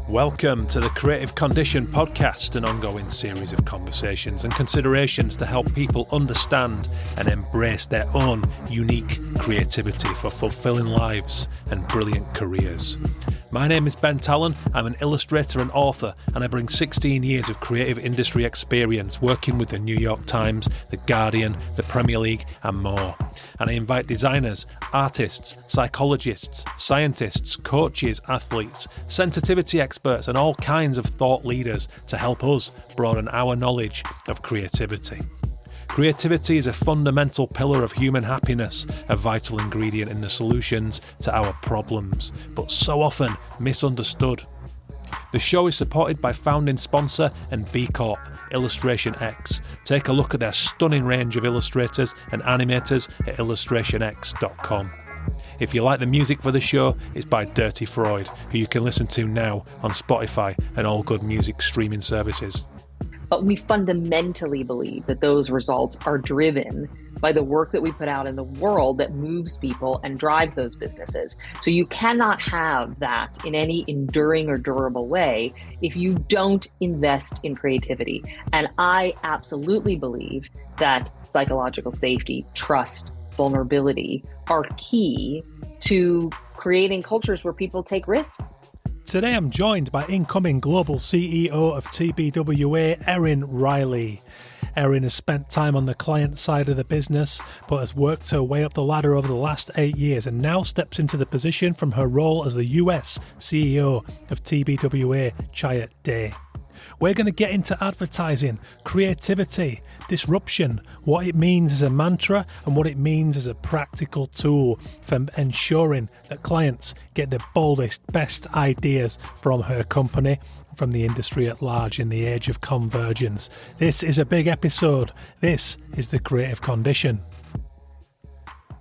Welcome to the Creative Condition podcast, an ongoing series of conversations and considerations to help people understand and embrace their own unique creativity for fulfilling lives and brilliant careers. My name is Ben Talon. I'm an illustrator and author, and I bring 16 years of creative industry experience working with the New York Times, The Guardian, the Premier League, and more. And I invite designers, artists, psychologists, scientists, coaches, athletes, sensitivity experts, and all kinds of thought leaders to help us broaden our knowledge of creativity. Creativity is a fundamental pillar of human happiness, a vital ingredient in the solutions to our problems, but so often misunderstood. The show is supported by founding sponsor and B Corp, Illustration X. Take a look at their stunning range of illustrators and animators at illustrationx.com. If you like the music for the show, it's by Dirty Freud, who you can listen to now on Spotify and all good music streaming services. But we fundamentally believe that those results are driven by the work that we put out in the world that moves people and drives those businesses. So you cannot have that in any enduring or durable way if you don't invest in creativity. And I absolutely believe that psychological safety, trust, vulnerability are key to creating cultures where people take risks. Today I'm joined by incoming Global CEO of TBWA, Erin Riley. Erin has spent time on the client side of the business, but has worked her way up the ladder over the last 8 years and now steps into the position from her role as the US CEO of TBWA, Chiat Day. We're going to get into advertising, creativity, disruption, what it means as a mantra and what it means as a practical tool for ensuring that clients get the boldest, best ideas from her company, from the industry at large in the age of convergence. This is a big episode. This is the Creative Condition.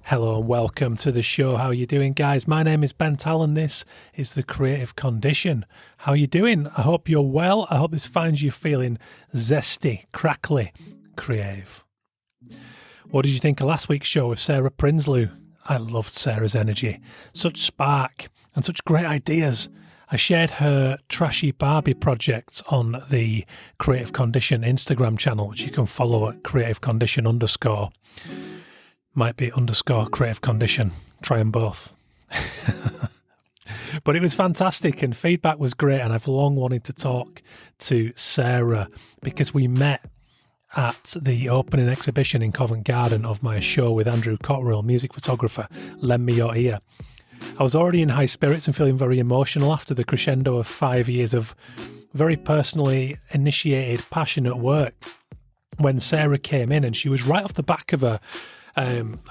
Hello and welcome to the show. How are you doing, guys? My name is Ben Talon. This is the Creative Condition. How are you doing? I hope you're well. I hope this finds you feeling zesty, crackly, creative. What did you think of last week's show with Sarah Prinsloo? I loved Sarah's energy. Such spark and such great ideas. I shared her Trashy Barbie project on the Creative Condition Instagram channel, which you can follow at Creative Condition _ might be _ Creative Condition. Try them both. But it was fantastic and feedback was great, and I've long wanted to talk to Sarah because we met at the opening exhibition in Covent Garden of my show with Andrew Cotterill, music photographer, Lend Me Your Ear. I was already in high spirits and feeling very emotional after the crescendo of 5 years of very personally initiated, passionate work when Sarah came in, and she was right off the back of a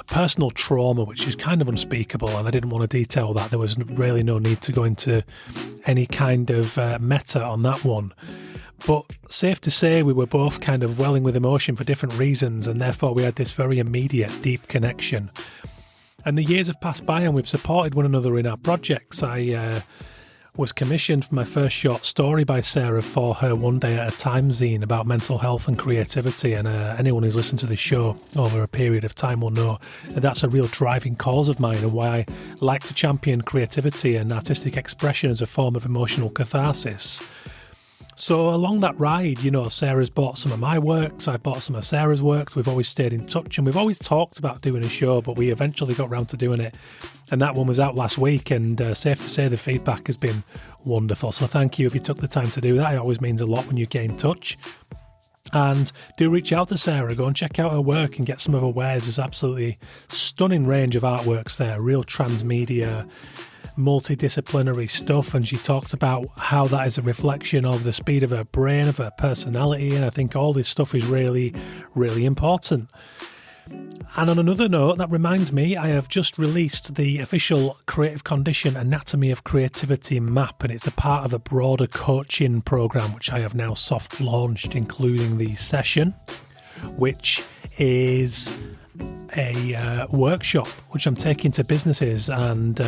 personal trauma, which is kind of unspeakable, and I didn't want to detail that. There was really no need to go into any kind of meta on that one. But safe to say, we were both kind of welling with emotion for different reasons, and therefore we had this very immediate, deep connection. And the years have passed by, and we've supported one another in our projects. I was commissioned for my first short story by Sarah for her One Day at a Time zine about mental health and creativity, and anyone who's listened to this show over a period of time will know that that's a real driving cause of mine and why I like to champion creativity and artistic expression as a form of emotional catharsis. So along that ride, you know, Sarah's bought some of my works, I've bought some of Sarah's works, we've always stayed in touch, and we've always talked about doing a show, but we eventually got round to doing it. And that one was out last week, and safe to say the feedback has been wonderful. So thank you if you took the time to do that. It always means a lot when you get in touch. And do reach out to Sarah, go and check out her work and get some of her wares. There's absolutely stunning range of artworks there, real transmedia, multidisciplinary stuff, and she talks about how that is a reflection of the speed of her brain, of her personality, and I think all this stuff is really, really important. And on another note, that reminds me, I have just released the official Creative Condition Anatomy of Creativity map, and it's a part of a broader coaching program which I have now soft launched, including the session, which is a workshop which I'm taking to businesses and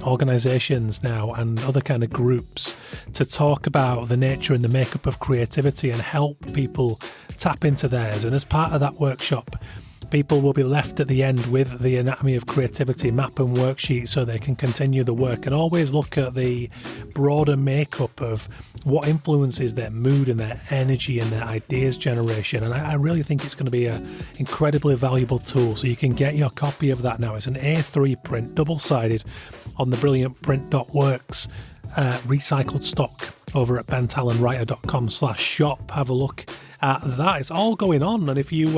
organisations now and other kind of groups to talk about the nature and the makeup of creativity and help people tap into theirs. And as part of that workshop, People will be left at the end with the Anatomy of Creativity map and worksheet so they can continue the work and always look at the broader makeup of what influences their mood and their energy and their ideas generation. And I really think it's going to be an incredibly valuable tool. So you can get your copy of that now. It's an A3 print, double-sided, on the brilliantprint.works recycled stock over at bentalonwriter.com/shop. Have a look at that. It's all going on, and if you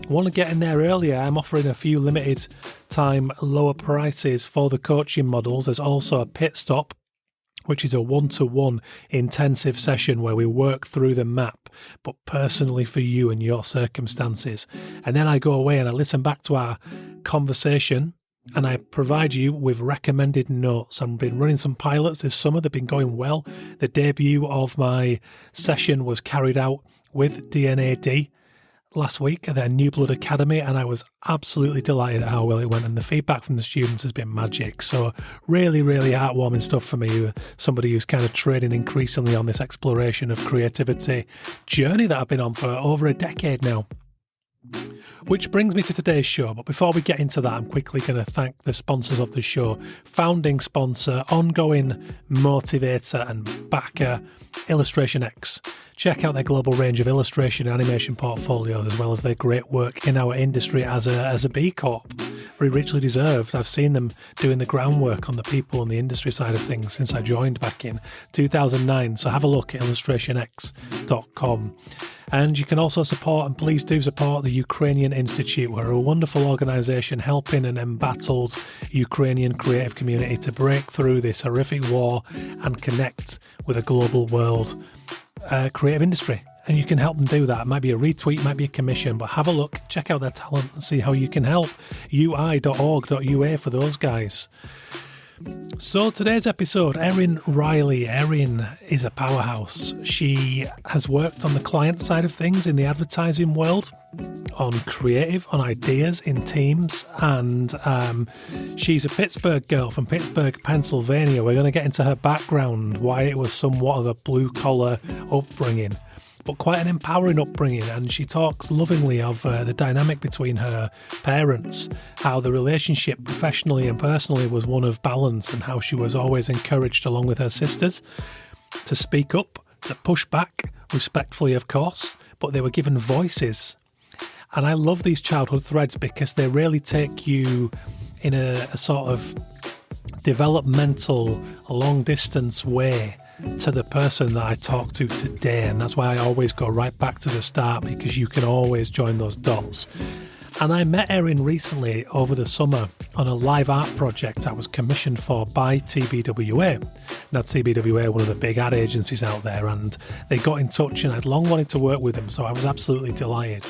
want to get in there earlier, I'm offering a few limited time lower prices for the coaching models. There's also a pit stop, which is a one-to-one intensive session where we work through the map, but personally for you and your circumstances. And then I go away and I listen back to our conversation and I provide you with recommended notes. I've been running some pilots this summer. They've been going well. The debut of my session was carried out with DNAD last week at their New Blood Academy, and I was absolutely delighted at how well it went, and the feedback from the students has been magic. So really, really heartwarming stuff for me, somebody who's kind of trading increasingly on this exploration of creativity journey that I've been on for over a decade now. Which brings me to today's show, but before we get into that, I'm quickly going to thank the sponsors of the show. Founding sponsor, ongoing motivator and backer, Illustration X. Check out their global range of illustration and animation portfolios, as well as their great work in our industry as a B Corp. Very richly deserved. I've seen them doing the groundwork on the people and the industry side of things since I joined back in 2009. So have a look at illustrationx.com. And you can also support, and please do support, the Ukrainian Institute. We're a wonderful organisation helping an embattled Ukrainian creative community to break through this horrific war and connect with a global world creative industry. And you can help them do that. It might be a retweet, it might be a commission, but have a look, check out their talent and see how you can help. ui.org.ua for those guys. So today's episode, Erin Riley. Erin is a powerhouse. She has worked on the client side of things in the advertising world, on creative, on ideas in teams, and she's a Pittsburgh girl from Pittsburgh, Pennsylvania. We're going to get into her background, why it was somewhat of a blue-collar upbringing, but quite an empowering upbringing, and she talks lovingly of the dynamic between her parents, how the relationship professionally and personally was one of balance, and how she was always encouraged, along with her sisters, to speak up, to push back, respectfully of course, but they were given voices. And I love these childhood threads because they really take you in a sort of developmental, long-distance way to the person that I talk to today. And that's why I always go right back to the start, because you can always join those dots. And I met Erin recently over the summer on a live art project I was commissioned for by TBWA. Now, TBWA are one of the big ad agencies out there, and they got in touch, and I'd long wanted to work with them, so I was absolutely delighted.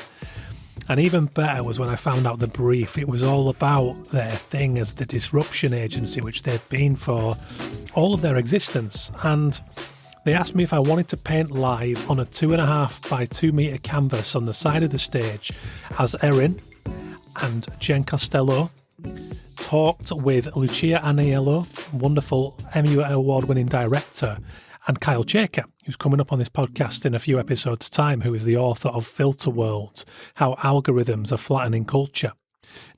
And even better was when I found out the brief. It was all about their thing as the disruption agency, which they'd been for all of their existence. And they asked me if I wanted to paint live on a 2.5 by 2 metre canvas on the side of the stage, as Erin and Jen Costello talked with Lucia Aniello, wonderful Emmy Award-winning director, and Kyle Chaker, who's coming up on this podcast in a few episodes' time, who is the author of Filter Worlds, How Algorithms Are Flattening Culture.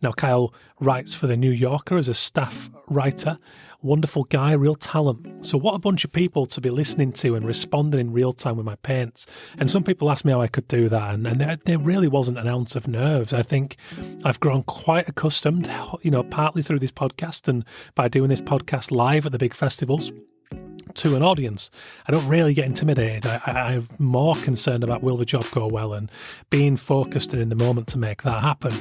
Now, Kyle writes for The New Yorker as a staff writer. Wonderful guy, real talent. So what a bunch of people to be listening to and responding in real time with my paints. And some people asked me how I could do that, and there really wasn't an ounce of nerves. I think I've grown quite accustomed, partly through this podcast and by doing this podcast live at the big festivals, to an audience. I don't really get intimidated. I'm more concerned about will the job go well and being focused and in the moment to make that happen.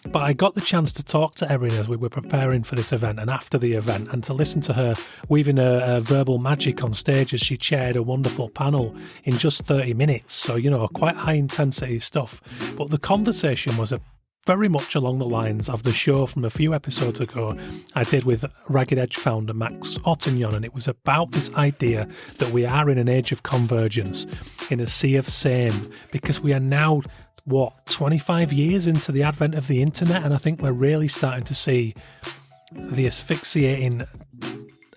But I got the chance to talk to Erin as we were preparing for this event and after the event, and to listen to her weaving a verbal magic on stage as she chaired a wonderful panel in just 30 minutes. So, quite high intensity stuff. But the conversation was very much along the lines of the show from a few episodes ago I did with Ragged Edge founder Max Ottignon, and it was about this idea that we are in an age of convergence, in a sea of same, because we are now, 25 years into the advent of the internet, and I think we're really starting to see the asphyxiating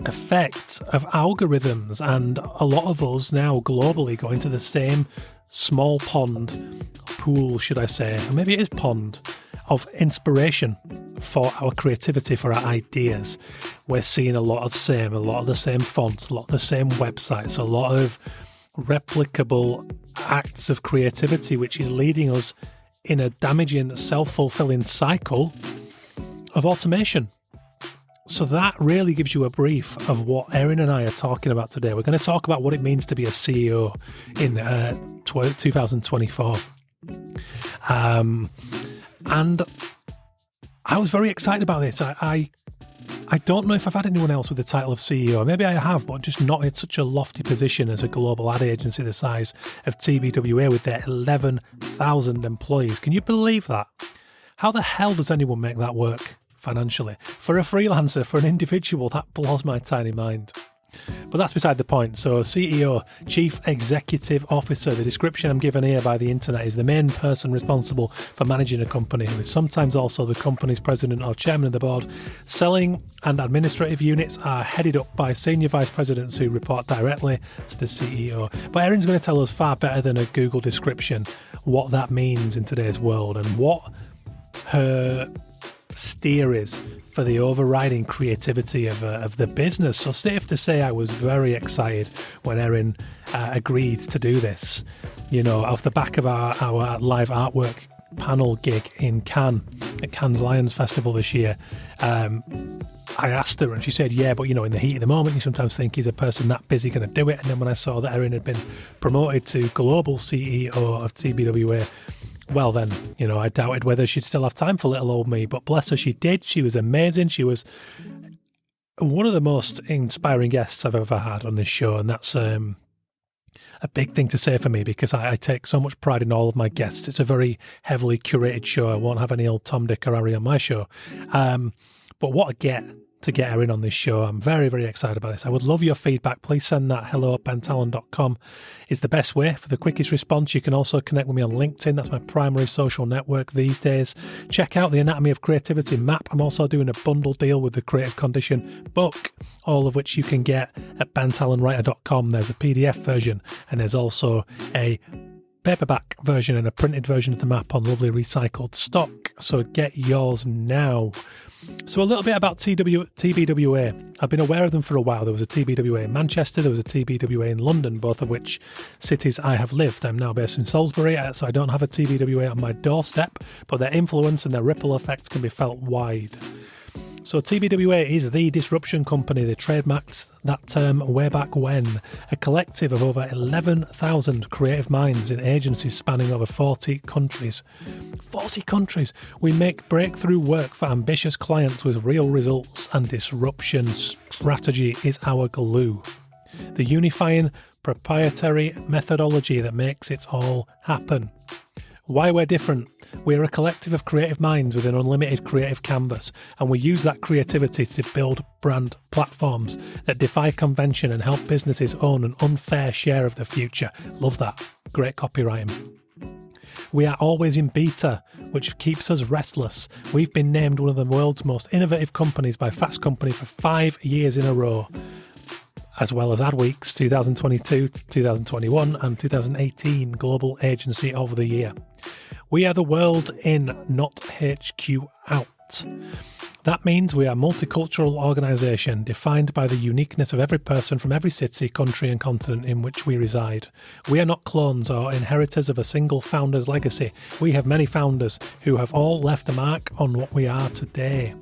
effect of algorithms, and a lot of us now globally go into the same small pool, should I say, or maybe it is pond, of inspiration for our creativity, for our ideas. We're seeing a lot of the same fonts, a lot of the same websites, a lot of replicable acts of creativity, which is leading us in a damaging, self-fulfilling cycle of automation. So that really gives you a brief of what Erin and I are talking about today. We're going to talk about what it means to be a CEO in 2024. And I was very excited about this. I don't know if I've had anyone else with the title of CEO. Maybe I have, but just not in such a lofty position as a global ad agency the size of TBWA with their 11,000 employees. Can you believe that? How the hell does anyone make that work financially? For a freelancer, for an individual, that blows my tiny mind. But that's beside the point. So CEO, Chief Executive Officer, the description I'm given here by the internet is the main person responsible for managing a company, who is sometimes also the company's president or chairman of the board. Selling and administrative units are headed up by senior vice presidents who report directly to the CEO. But Erin's going to tell us far better than a Google description what that means in today's world and what her steer is for the overriding creativity of the business. So safe to say I was very excited when Erin agreed to do this. You know, off the back of our live artwork panel gig in Cannes, at Cannes Lions Festival this year, I asked her and she said, yeah, but you know, in the heat of the moment, you sometimes think, is a person that busy going to do it? And then when I saw that Erin had been promoted to Global CEO of TBWA, well then, you know, I doubted whether she'd still have time for little old me, but bless her, she did. She was amazing. She was one of the most inspiring guests I've ever had on this show, and that's a big thing to say for me because I take so much pride in all of my guests. It's a very heavily curated show. I won't have any old Tom, Dick or Harry on my show. But what a get to get Erin on this show. I'm very, very excited about this. I would love your feedback. Please send that hello@bentalon.com is the best way for the quickest response. You can also connect with me on LinkedIn. That's my primary social network these days. Check out the Anatomy of Creativity map. I'm also doing a bundle deal with the Creative Condition book, all of which you can get at bentalonwriter.com. There's a PDF version and there's also a paperback version and a printed version of the map on lovely recycled stock. So get yours now. So a little bit about TBWA. I've been aware of them for a while. There was a TBWA in Manchester, there was a TBWA in London, both of which cities I have lived. I'm now based in Salisbury, so I don't have a TBWA on my doorstep, but their influence and their ripple effects can be felt wide. So TBWA is the disruption company. They trademarked that term way back when. A collective of over 11,000 creative minds in agencies spanning over 40 countries. 40 countries! We make breakthrough work for ambitious clients with real results, and disruption strategy is our glue. The unifying proprietary methodology that makes it all happen. Why we're different? We're a collective of creative minds with an unlimited creative canvas, and we use that creativity to build brand platforms that defy convention and help businesses own an unfair share of the future. Love that. Great copywriting. We are always in beta, which keeps us restless. We've been named one of the world's most innovative companies by Fast Company for 5 years in a row, as well as Adweek's 2022, 2021 and 2018 Global Agency of the Year. We are the world in, not HQ out. That means we are a multicultural organisation defined by the uniqueness of every person from every city, country and continent in which we reside. We are not clones or inheritors of a single founder's legacy. We have many founders who have all left a mark on what we are today.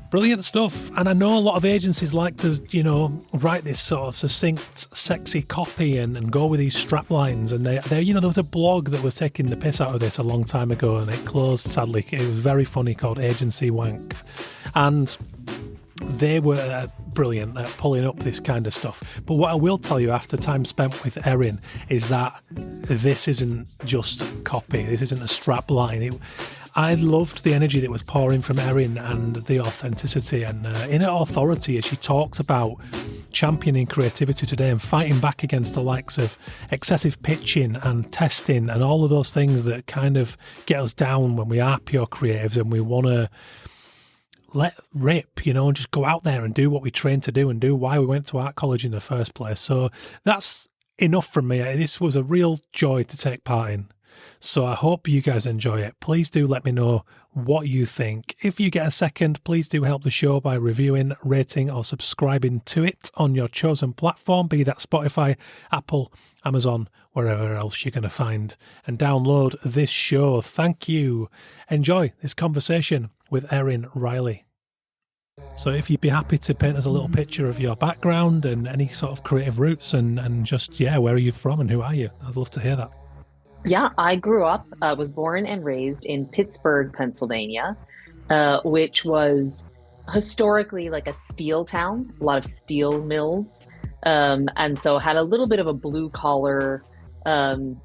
Brilliant stuff. And I know a lot of agencies like to, you know, write this sort of succinct, sexy copy and go with these strap lines. And they, you know, there was a blog that was taking the piss out of this a long time ago and it closed, sadly. It was very funny, called Agency Wank. And they were brilliant at pulling up this kind of stuff. But what I will tell you after time spent with Erin is that this isn't just copy. This isn't a strap line. I loved the energy that was pouring from Erin and the authenticity and inner authority as she talks about championing creativity today and fighting back against the likes of excessive pitching and testing and all of those things that kind of get us down when we are pure creatives and we want to let rip, you know, and just go out there and do what we trained to do and do why we went to art college in the first place. So that's enough from me. This was a real joy to take part in. So I hope you guys enjoy it. Please do let me know what you think. If you get a second, please do help the show by reviewing, rating, or subscribing to it on your chosen platform, be that Spotify, Apple, Amazon, wherever else you're going to find and download this show. Thank you. Enjoy this conversation with Erin Riley. So if you'd be happy to paint us a little picture of your background and any sort of creative roots and just, where are you from and who are you? I'd love to hear that. Yeah, I was born and raised in Pittsburgh, Pennsylvania, which was historically like a steel town, a lot of steel mills. And so had a little bit of a blue collar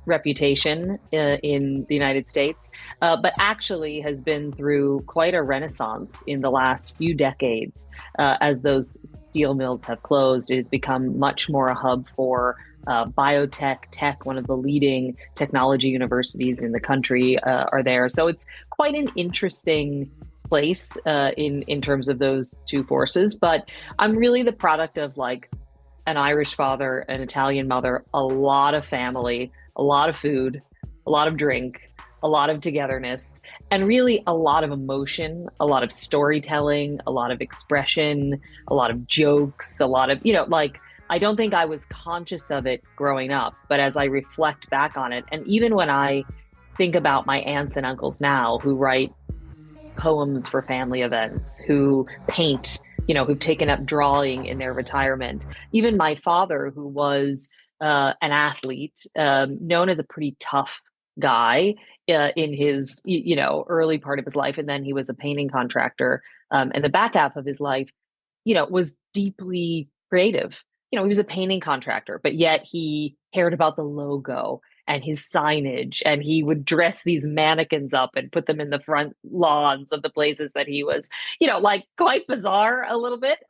reputation in the United States, but actually has been through quite a renaissance in the last few decades. As those steel mills have closed, it has become much more a hub for biotech, tech. One of the leading technology universities in the country are there. So it's quite an interesting place in terms of those two forces. But I'm really the product of like an Irish father, an Italian mother, a lot of family, a lot of food, a lot of drink, a lot of togetherness, and really a lot of emotion, a lot of storytelling, a lot of expression, a lot of jokes, a lot of, like, I don't think I was conscious of it growing up, but as I reflect back on it, and even when I think about my aunts and uncles now who write poems for family events, who paint, who've taken up drawing in their retirement. Even my father, who was an athlete, known as a pretty tough guy in his, early part of his life. And then he was a painting contractor. And the back half of his life, was deeply creative. He was a painting contractor, but yet he cared about the logo and his signage, and he would dress these mannequins up and put them in the front lawns of the places that he was, like quite bizarre a little bit.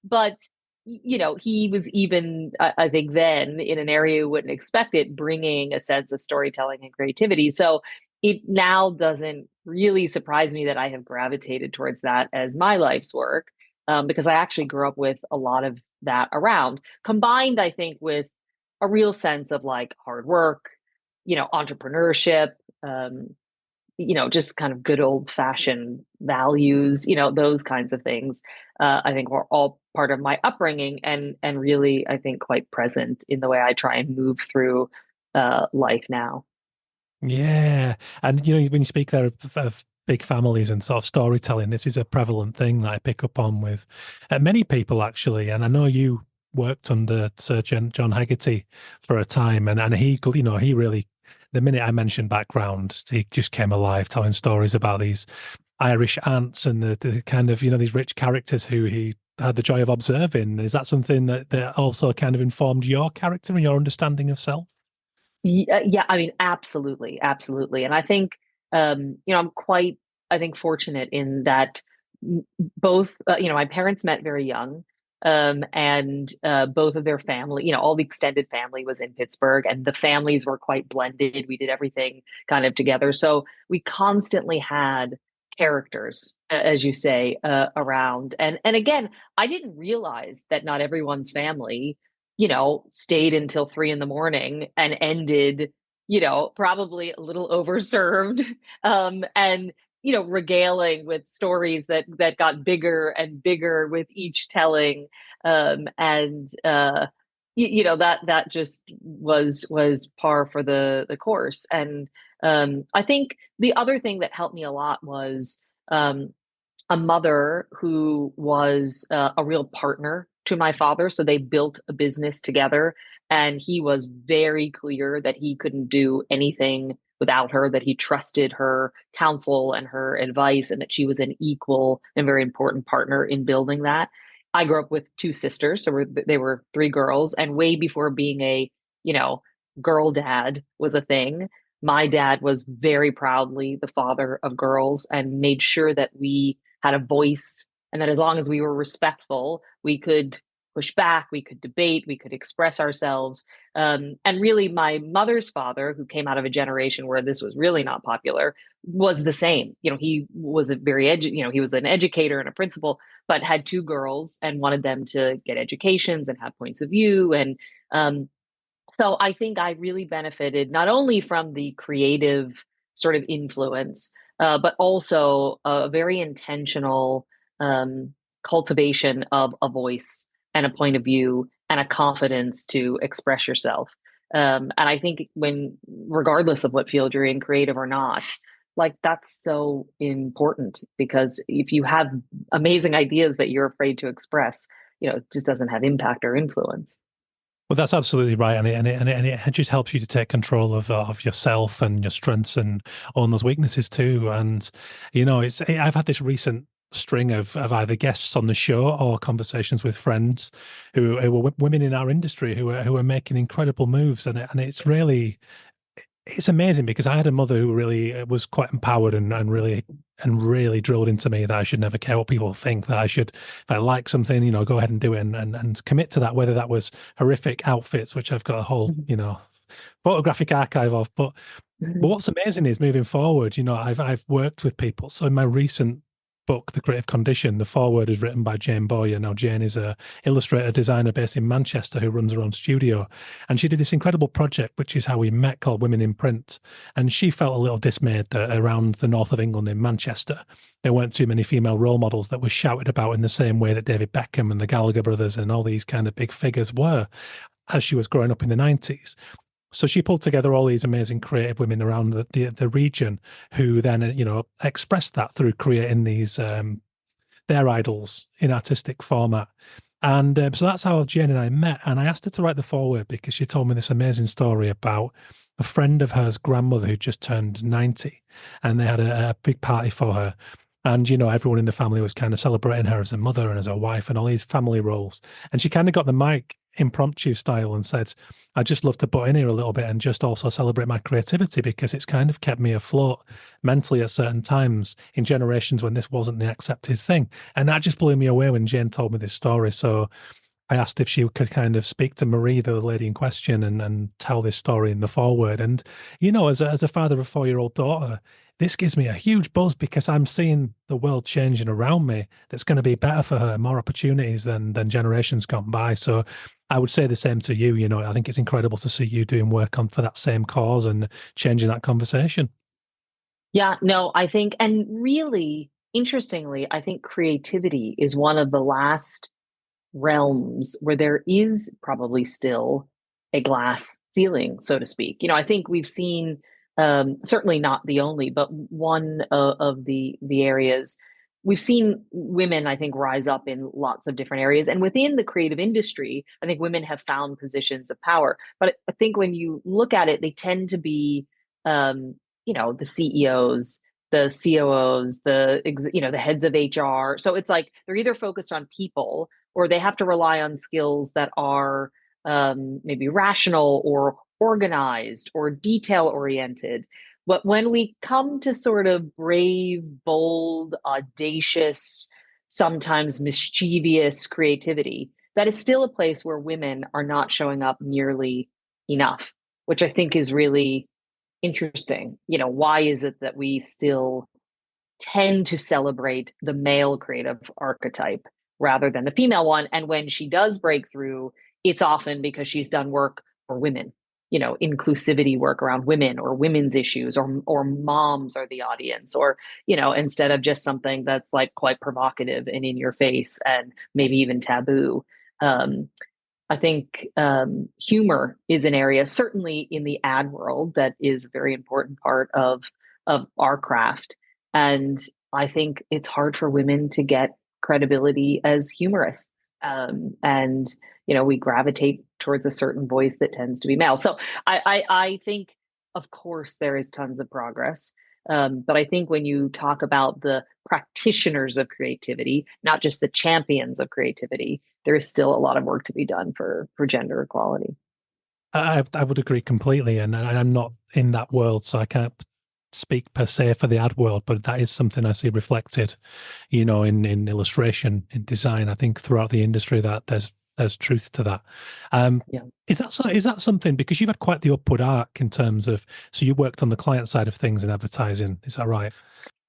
But he was even, I think then in an area you wouldn't expect it, bringing a sense of storytelling and creativity. So it now doesn't really surprise me that I have gravitated towards that as my life's work, because I actually grew up with a lot of that around, combined, I think, with a real sense of like hard work, entrepreneurship, just kind of good old fashioned values, those kinds of things. I think were all part of my upbringing and really, I think, quite present in the way I try and move through life now. Yeah. And, when you speak there of big families and sort of storytelling, this is a prevalent thing that I pick up on with many people, actually. And I know you worked under Sir John Hegarty for a time, and he, he really, the minute I mentioned background, he just came alive telling stories about these Irish aunts and the kind of, these rich characters who he had the joy of observing. Is that something that also kind of informed your character and your understanding of self? Yeah, I mean, absolutely, absolutely. And I think, I'm quite, I think, fortunate in that both, my parents met very young, and both of their family, all the extended family was in Pittsburgh, and the families were quite blended. We did everything kind of together. So we constantly had characters, as you say, around. And again, I didn't realize that not everyone's family stayed until 3 a.m. and ended, probably a little overserved, and, regaling with stories that got bigger and bigger with each telling. And, that just was par for the course. And, I think the other thing that helped me a lot was, a mother who was a real partner to my father. So they built a business together, and he was very clear that he couldn't do anything without her, that he trusted her counsel and her advice, and that she was an equal and very important partner in building that. I grew up with two sisters, so they were three girls, and way before being a, girl dad was a thing. My dad was very proudly the father of girls and made sure that we had a voice, and that as long as we were respectful, we could push back, we could debate, we could express ourselves. And really, my mother's father, who came out of a generation where this was really not popular, was the same. He was a he was an educator and a principal, but had two girls and wanted them to get educations and have points of view. And So I think I really benefited not only from the creative sort of influence, but also a very intentional um, cultivation of a voice and a point of view and a confidence to express yourself. And I think regardless of what field you're in, creative or not, like that's so important because if you have amazing ideas that you're afraid to express, it just doesn't have impact or influence. Well, that's absolutely right, and it just helps you to take control of yourself and your strengths and own those weaknesses too. And I've had this recent string of either guests on the show or conversations with friends who are women in our industry who are making incredible moves, and it's amazing because I had a mother who really was quite empowered and really drilled into me that I should never care what people think, that I should, if I like something, go ahead and do it and commit to that, whether that was horrific outfits, which I've got a whole, photographic archive of. But Mhm. what's amazing is moving forward, I've worked with people. So in my recent book, The Creative Condition, the foreword is written by Jane Boyer. Now, Jane is a illustrator designer based in Manchester who runs her own studio. And she did this incredible project, which is how we met, called Women in Print. And she felt a little dismayed that around the north of England in Manchester, there weren't too many female role models that were shouted about in the same way that David Beckham and the Gallagher brothers and all these kind of big figures were as she was growing up in the 90s. So she pulled together all these amazing creative women around the region who then, expressed that through creating these their idols in artistic format. And so that's how Jane and I met. And I asked her to write the foreword because she told me this amazing story about a friend of hers grandmother who just turned 90, and they had a big party for her. And, everyone in the family was kind of celebrating her as a mother and as a wife and all these family roles. And she kind of got the mic impromptu style and said, I just love to butt in here a little bit and just also celebrate my creativity because it's kind of kept me afloat mentally at certain times in generations when this wasn't the accepted thing. And that just blew me away when Jane told me this story. So I asked if she could kind of speak to Marie, the lady in question, and tell this story in the foreword. And, as a father of a 4-year-old daughter, this gives me a huge buzz because I'm seeing the world changing around me that's going to be better for her, more opportunities than generations gone by. So I would say the same to you. I think it's incredible to see you doing work on for that same cause and changing that conversation. Yeah, no, I think, and really interestingly, I think creativity is one of the last realms where there is probably still a glass ceiling, so to speak. I think we've seen certainly not the only, but one of the areas we've seen women, I think, rise up in lots of different areas. And within the creative industry, I think women have found positions of power. But I think when you look at it, they tend to be, the CEOs, the COOs, the heads of HR. So it's like they're either focused on people or they have to rely on skills that are maybe rational or organized or detail oriented. But when we come to sort of brave, bold, audacious, sometimes mischievous creativity, that is still a place where women are not showing up nearly enough, which I think is really interesting. Why is it that we still tend to celebrate the male creative archetype rather than the female one? And when she does break through, it's often because she's done work for women, inclusivity work around women or women's issues, or moms are the audience, or, instead of just something that's like quite provocative and in your face and maybe even taboo. I think humor is an area, certainly in the ad world, that is a very important part of our craft. And I think it's hard for women to get credibility as humorists. And we gravitate towards a certain voice that tends to be male. So I think, of course, there is tons of progress. But I think when you talk about the practitioners of creativity, not just the champions of creativity, there is still a lot of work to be done for gender equality. I would agree completely, and I'm not in that world, so I can't speak per se for the ad world, but that is something I see reflected, in illustration, in design. I think throughout the industry that there's truth to that. Yeah. Is that something, because you've had quite the upward arc in terms of, so you worked on the client side of things in advertising, is that right?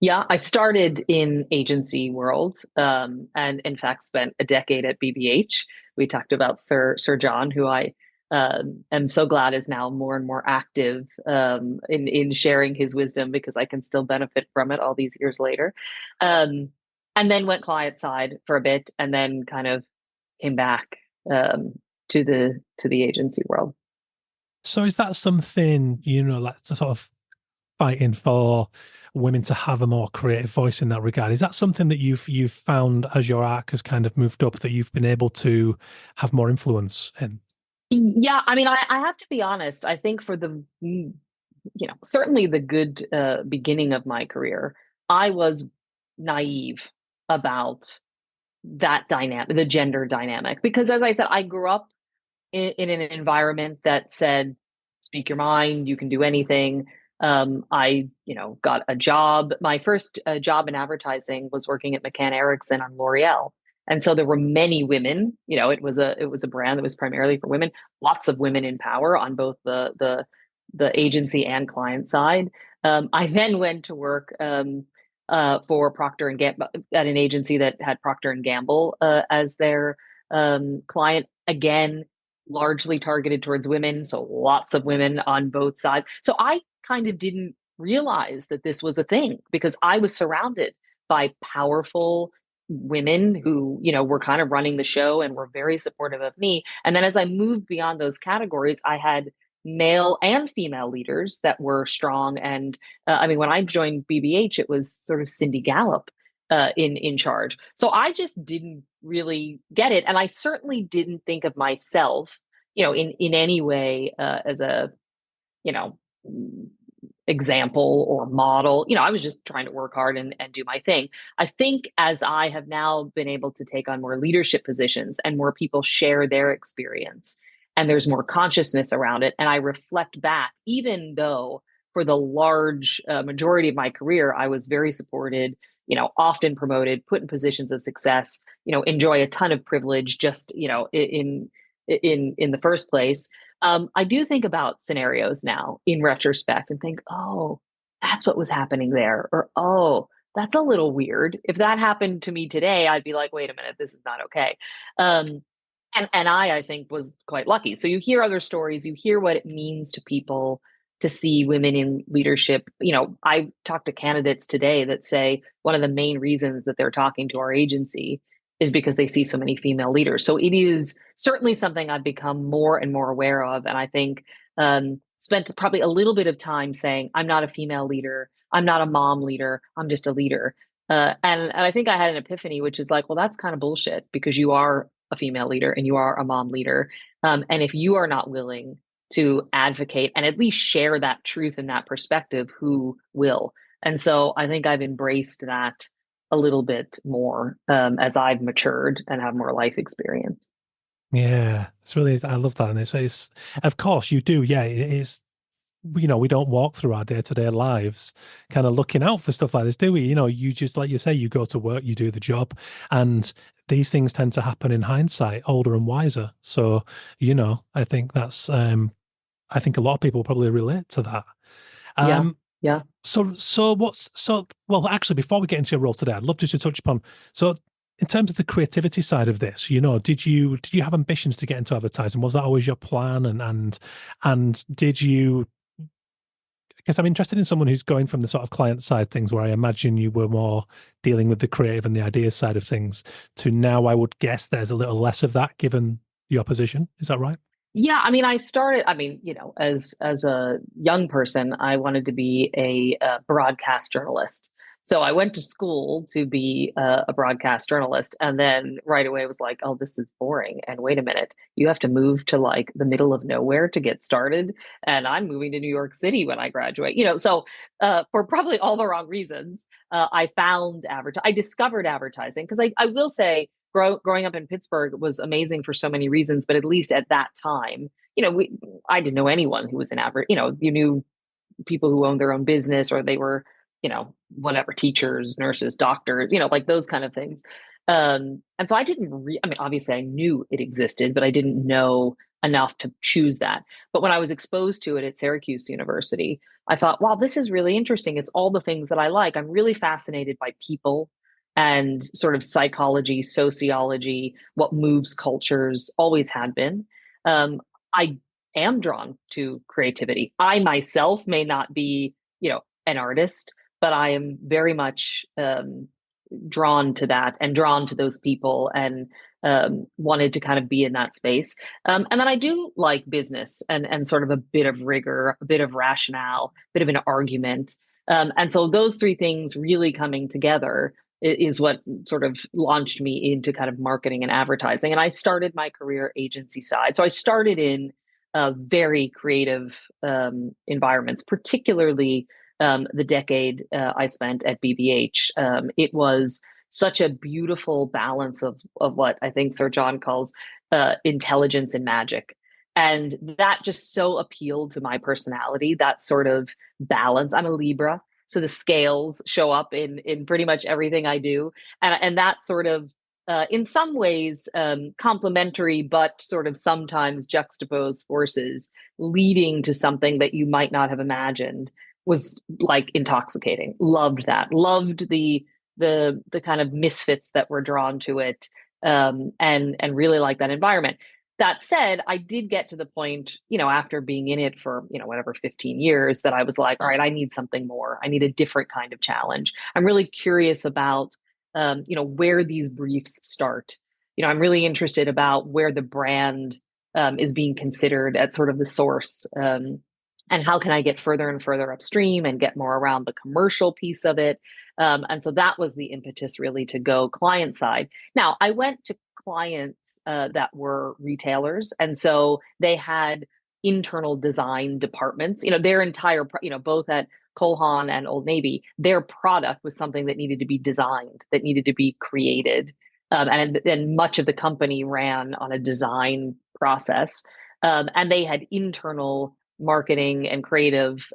Yeah, I started in agency world, and in fact spent a decade at BBH. We talked about Sir John, who I am so glad is now more and more active in sharing his wisdom, because I can still benefit from it all these years later. And then went client side for a bit, and then kind of came back to the agency world. So is that something, like to sort of fighting for women to have a more creative voice in that regard? Is that something that you've found as your arc has kind of moved up, that you've been able to have more influence in? Yeah, I mean, I have to be honest. I think for the, certainly the good beginning of my career, I was naive about that dynamic, the gender dynamic, because as I said, I grew up in an environment that said, speak your mind, you can do anything. I, got a job. My first job in advertising was working at McCann Erickson on L'Oreal. And so there were many women, it was a brand that was primarily for women, lots of women in power on both the agency and client side. I then went to work for Procter and Gamble at an agency that had Procter and Gamble as their client. Again, largely targeted towards women, so lots of women on both sides. So I kind of didn't realize that this was a thing, because I was surrounded by powerful women who, were kind of running the show and were very supportive of me. And then as I moved beyond those categories, I had male and female leaders that were strong. And I mean, when I joined BBH, it was sort of Cindy Gallup in charge. So I just didn't really get it, and I certainly didn't think of myself, in any way as a, you know, example or model. I was just trying to work hard and do my thing. I think as I have now been able to take on more leadership positions and more people share their experience, and there's more consciousness around it, and I reflect back, even though for the large majority of my career, I was very supported, often promoted, put in positions of success, enjoy a ton of privilege just, in the first place. I do think about scenarios now in retrospect and think, oh, that's what was happening there. Or, oh, that's a little weird. If that happened to me today, I'd be like, wait a minute, this is not okay. And I think, was quite lucky. So you hear other stories, you hear what it means to people to see women in leadership. I talked to candidates today that say one of the main reasons that they're talking to our agency is because they see so many female leaders. So it is certainly something I've become more and more aware of. And I think spent probably a little bit of time saying, I'm not a female leader. I'm not a mom leader. I'm just a leader. And I think I had an epiphany, which is like, well, that's kind of bullshit, because you are a female leader and you are a mom leader. And if you are not willing to advocate and at least share that truth and that perspective, who will? And so I think I've embraced that a little bit more as I've matured and have more life experience. Yeah, it's really, I love that. And it's of course you do. Yeah, it is. We don't walk through our day-to-day lives kind of looking out for stuff like this, do we? You just, like you say, you go to work, you do the job, and these things tend to happen in hindsight, older and wiser. So, I think that's, I think a lot of people probably relate to that. Yeah. Yeah. Well, actually, before we get into your role today, I'd love to touch upon, so in terms of the creativity side of this, did you have ambitions to get into advertising? Was that always your plan? And did you, because I'm interested in someone who's going from the sort of client side things, where I imagine you were more dealing with the creative and the idea side of things, to now I would guess there's a little less of that given your position. Is that right? Yeah, I mean, as a young person, I wanted to be a broadcast journalist. So I went to school to be a broadcast journalist, and then right away was like, oh, this is boring. And wait a minute, you have to move to like the middle of nowhere to get started. And I'm moving to New York City when I graduate. So for probably all the wrong reasons, I discovered advertising, because I will say, growing up in Pittsburgh was amazing for so many reasons, but at least at that time, I didn't know anyone who was in advert. You knew people who owned their own business, or they were, whatever, teachers, nurses, doctors, like those kind of things. And so I didn't. I mean, obviously, I knew it existed, but I didn't know enough to choose that. But when I was exposed to it at Syracuse University, I thought, wow, this is really interesting. It's all the things that I like. I'm really fascinated by people and sort of psychology, sociology, what moves cultures, always had been. I am drawn to creativity. I myself may not be, an artist, but I am very much drawn to that and drawn to those people and wanted to kind of be in that space. And then I do like business and sort of a bit of rigor, a bit of rationale, a bit of an argument. And so those three things really coming together is what sort of launched me into kind of marketing and advertising. And I started my career agency side. So I started in very creative environments, particularly the decade I spent at BBH. It was such a beautiful balance of what I think Sir John calls intelligence and magic. And that just so appealed to my personality, that sort of balance. I'm a Libra, so the scales show up in pretty much everything I do. And that sort of, in some ways, complementary, but sort of sometimes juxtaposed forces leading to something that you might not have imagined was like intoxicating. Loved that. Loved the kind of misfits that were drawn to it, and really like that environment. That said, I did get to the point, after being in it for, whatever, 15 years, that I was like, all right, I need something more. I need a different kind of challenge. I'm really curious about, where these briefs start. I'm really interested about where the brand is being considered at sort of the source. And how can I get further and further upstream and get more around the commercial piece of it? And so that was the impetus really to go client side. Now, I went to clients that were retailers. And so they had internal design departments, their entire, both at Cole Haan and Old Navy, their product was something that needed to be designed, that needed to be created. And much of the company ran on a design process. And they had internal marketing and creative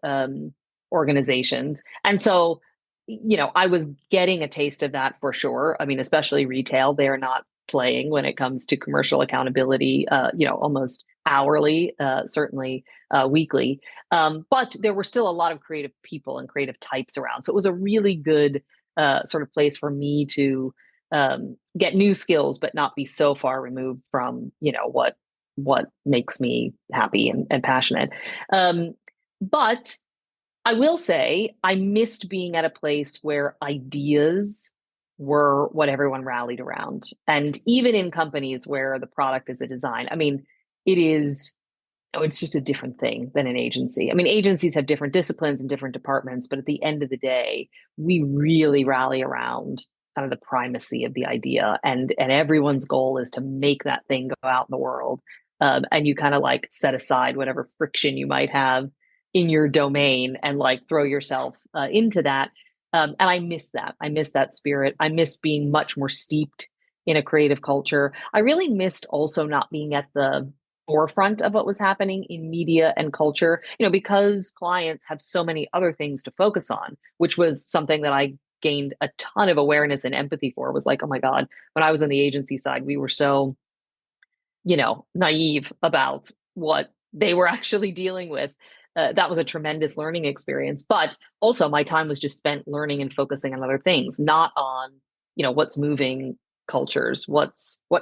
organizations. And so, I was getting a taste of that for sure. I mean, especially retail, they're not playing when it comes to commercial accountability, almost hourly, certainly weekly. But there were still a lot of creative people and creative types around. So it was a really good sort of place for me to get new skills, but not be so far removed from, what makes me happy and passionate. But I will say I missed being at a place where ideas were what everyone rallied around. And even in companies where the product is a design, I mean, it's just a different thing than an agency. I mean, agencies have different disciplines and different departments, but at the end of the day, we really rally around kind of the primacy of the idea. And everyone's goal is to make that thing go out in the world. And you kind of like set aside whatever friction you might have in your domain and like throw yourself into that. And I miss that. I miss that spirit. I miss being much more steeped in a creative culture. I really missed also not being at the forefront of what was happening in media and culture, because clients have so many other things to focus on, which was something that I gained a ton of awareness and empathy for. Was like, oh my God, when I was on the agency side, we were so, naive about what they were actually dealing with. That was a tremendous learning experience. But also my time was just spent learning and focusing on other things, not on, what's moving cultures, what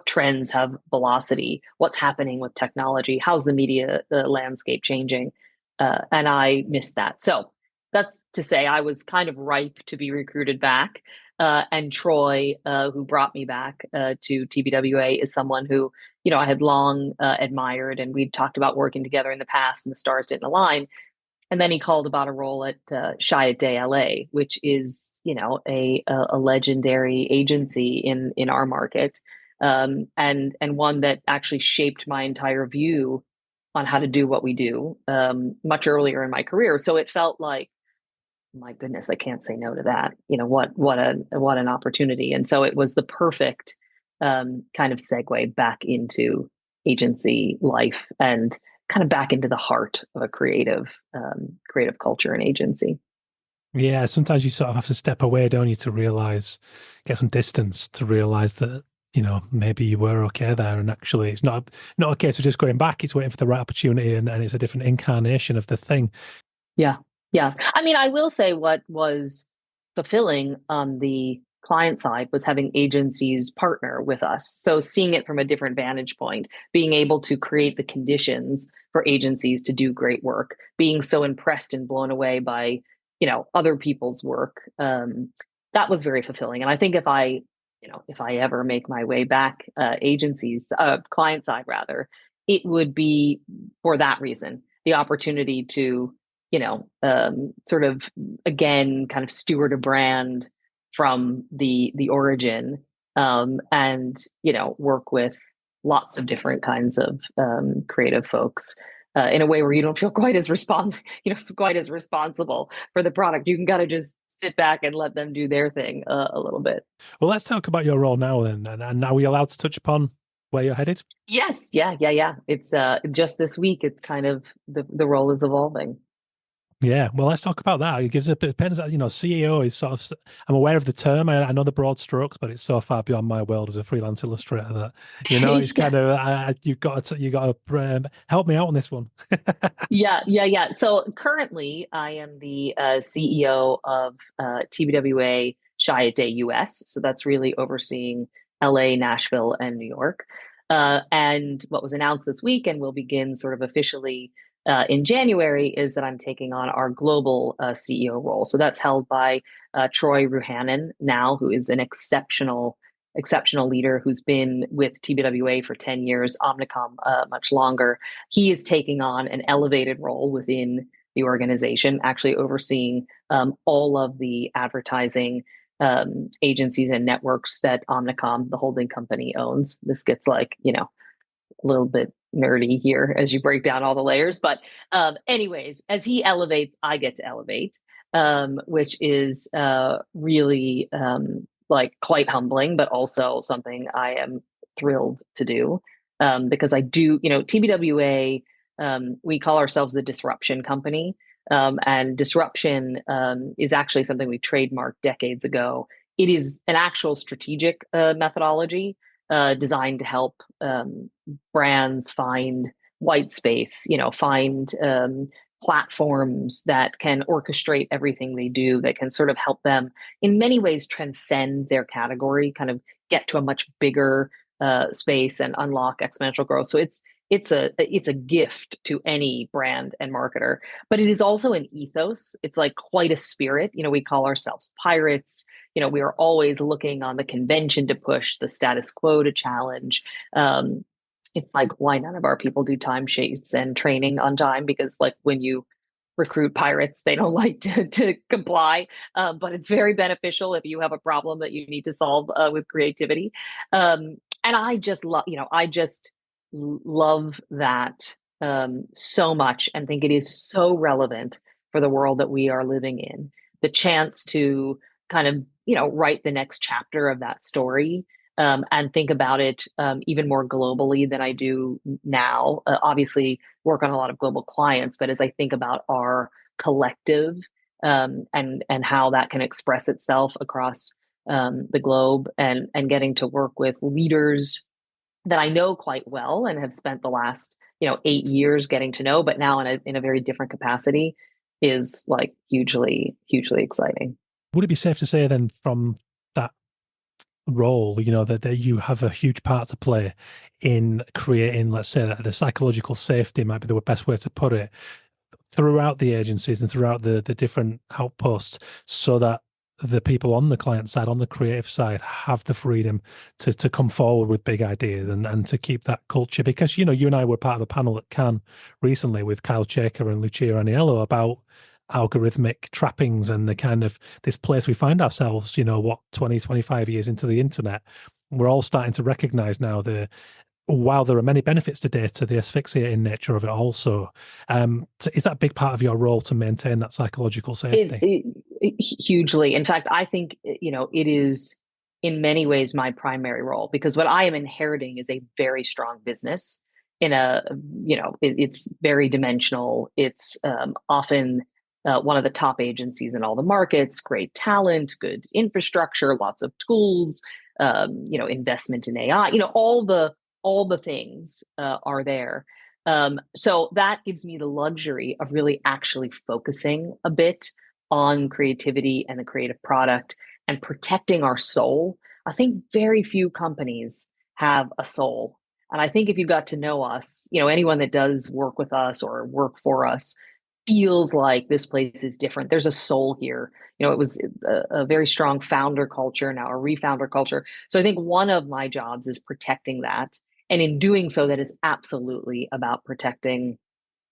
trends have velocity, what's happening with technology, how's the landscape changing. And I missed that. So that's to say I was kind of ripe to be recruited back. And Troy, who brought me back to TBWA, is someone who, I had long admired, and we'd talked about working together in the past, and the stars didn't align. And then he called about a role at Chiat LA, which is, a legendary agency in our market, and one that actually shaped my entire view on how to do what we do much earlier in my career. So it felt like, my goodness, I can't say no to that. What an opportunity. And so it was the perfect kind of segue back into agency life and kind of back into the heart of a creative culture and agency. Yeah, sometimes you sort of have to step away, don't you, to realize, get some distance to realize that, maybe you were okay there. And actually it's not a case of just going back. It's waiting for the right opportunity, and it's a different incarnation of the thing. Yeah. Yeah. I mean, I will say what was fulfilling on the client side was having agencies partner with us. So seeing it from a different vantage point, being able to create the conditions for agencies to do great work, being so impressed and blown away by, other people's work. That was very fulfilling. And I think if I ever make my way back, agencies, client side rather, it would be for that reason, the opportunity to, sort of again, kind of steward a brand from the origin, and work with lots of different kinds of creative folks in a way where you don't feel quite as quite as responsible for the product. You can kind of just sit back and let them do their thing a little bit. Well, let's talk about your role now then. And are we allowed to touch upon where you're headed? Yes, yeah. It's just this week. It's kind of the role is evolving. Yeah, well, let's talk about that. It gives a bit, depends, CEO is sort of, I'm aware of the term. I know the broad strokes, but it's so far beyond my world as a freelance illustrator that, it's Yeah. kind of, you've got to help me out on this one. Yeah. So currently, I am the CEO of TBWA Chiat US. So that's really overseeing LA, Nashville, and New York. And what was announced this week and will begin sort of officially in January is that I'm taking on our global CEO role. So that's held by Troy Ruhanen now, who is an exceptional leader who's been with TBWA for 10 years, Omnicom much longer. He is taking on an elevated role within the organization, actually overseeing all of the advertising agencies and networks that Omnicom, the holding company, owns. This gets a little bit nerdy here as you break down all the layers. But anyways, as he elevates, I get to elevate, which is really like quite humbling, but also something I am thrilled to do because I do, TBWA, we call ourselves a disruption company. And disruption is actually something we trademarked decades ago. It is an actual strategic methodology designed to help brands find white space, find platforms that can orchestrate everything they do, that can sort of help them in many ways transcend their category, kind of get to a much bigger space and unlock exponential growth. So it's a gift to any brand and marketer, but it is also an ethos. It's like quite a spirit. We call ourselves pirates. We are always looking on the convention to push, the status quo to challenge. It's like, why none of our people do timesheets and training on time? Because like when you recruit pirates, they don't like to comply. But it's very beneficial if you have a problem that you need to solve with creativity. And I just love that so much and think it is so relevant for the world that we are living in. The chance to kind of, write the next chapter of that story and think about it even more globally than I do now. Obviously, work on a lot of global clients, but as I think about our collective and how that can express itself across the globe and getting to work with leaders that I know quite well and have spent the last 8 years getting to know, but now in a very different capacity is like hugely exciting. Would it be safe to say then from that role, that you have a huge part to play in creating, let's say, that the psychological safety might be the best way to put it, throughout the agencies and throughout the different outposts, so that the people on the client side, on the creative side, have the freedom to come forward with big ideas and to keep that culture? Because, you and I were part of a panel at Cannes recently with Kyle Chaker and Lucia Aniello about algorithmic trappings and the kind of this place we find ourselves, 20, 25 years into the internet. We're all starting to recognize now while there are many benefits to data, the asphyxiating nature of it also. So is that a big part of your role to maintain that psychological safety? Hugely. In fact, I think, it is in many ways my primary role because what I am inheriting is a very strong business it's very dimensional. It's often one of the top agencies in all the markets, great talent, good infrastructure, lots of tools, investment in AI, all the things are there. So that gives me the luxury of really actually focusing a bit on creativity and the creative product and protecting our soul, I think very few companies have a soul. And I think if you got to know us, anyone that does work with us or work for us feels like this place is different. There's a soul here. It was a very strong founder culture, now a refounder culture. So I think one of my jobs is protecting that. And in doing so, that is absolutely about protecting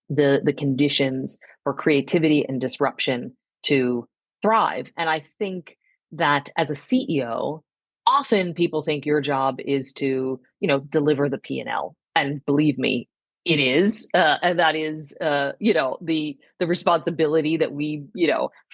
the conditions for creativity and disruption to thrive. And I think that as a CEO, often people think your job is to, deliver the P&L. And believe me, it is, and that is, the responsibility that we,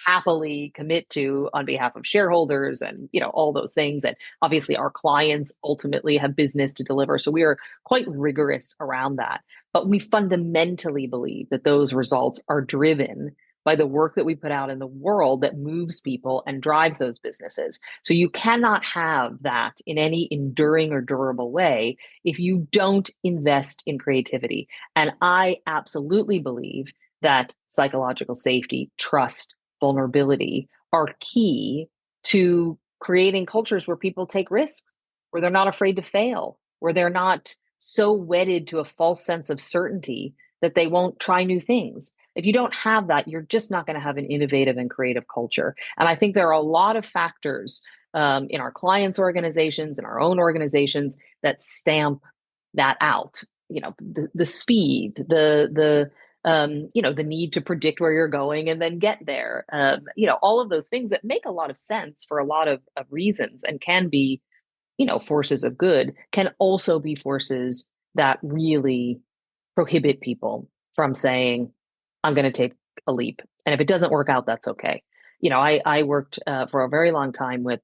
happily commit to on behalf of shareholders, and all those things. And obviously, our clients ultimately have business to deliver, so we are quite rigorous around that. But we fundamentally believe that those results are driven by the work that we put out in the world that moves people and drives those businesses. So you cannot have that in any enduring or durable way if you don't invest in creativity. And I absolutely believe that psychological safety, trust, vulnerability are key to creating cultures where people take risks, where they're not afraid to fail, where they're not so wedded to a false sense of certainty that they won't try new things. If you don't have that, you're just not going to have an innovative and creative culture. And I think there are a lot of factors in our clients' organizations, in our own organizations, that stamp that out. The speed, the need to predict where you're going and then get there. All of those things that make a lot of sense for a lot of reasons and can be, forces of good, can also be forces that really prohibit people from saying, I'm going to take a leap. And if it doesn't work out, that's okay. I worked for a very long time with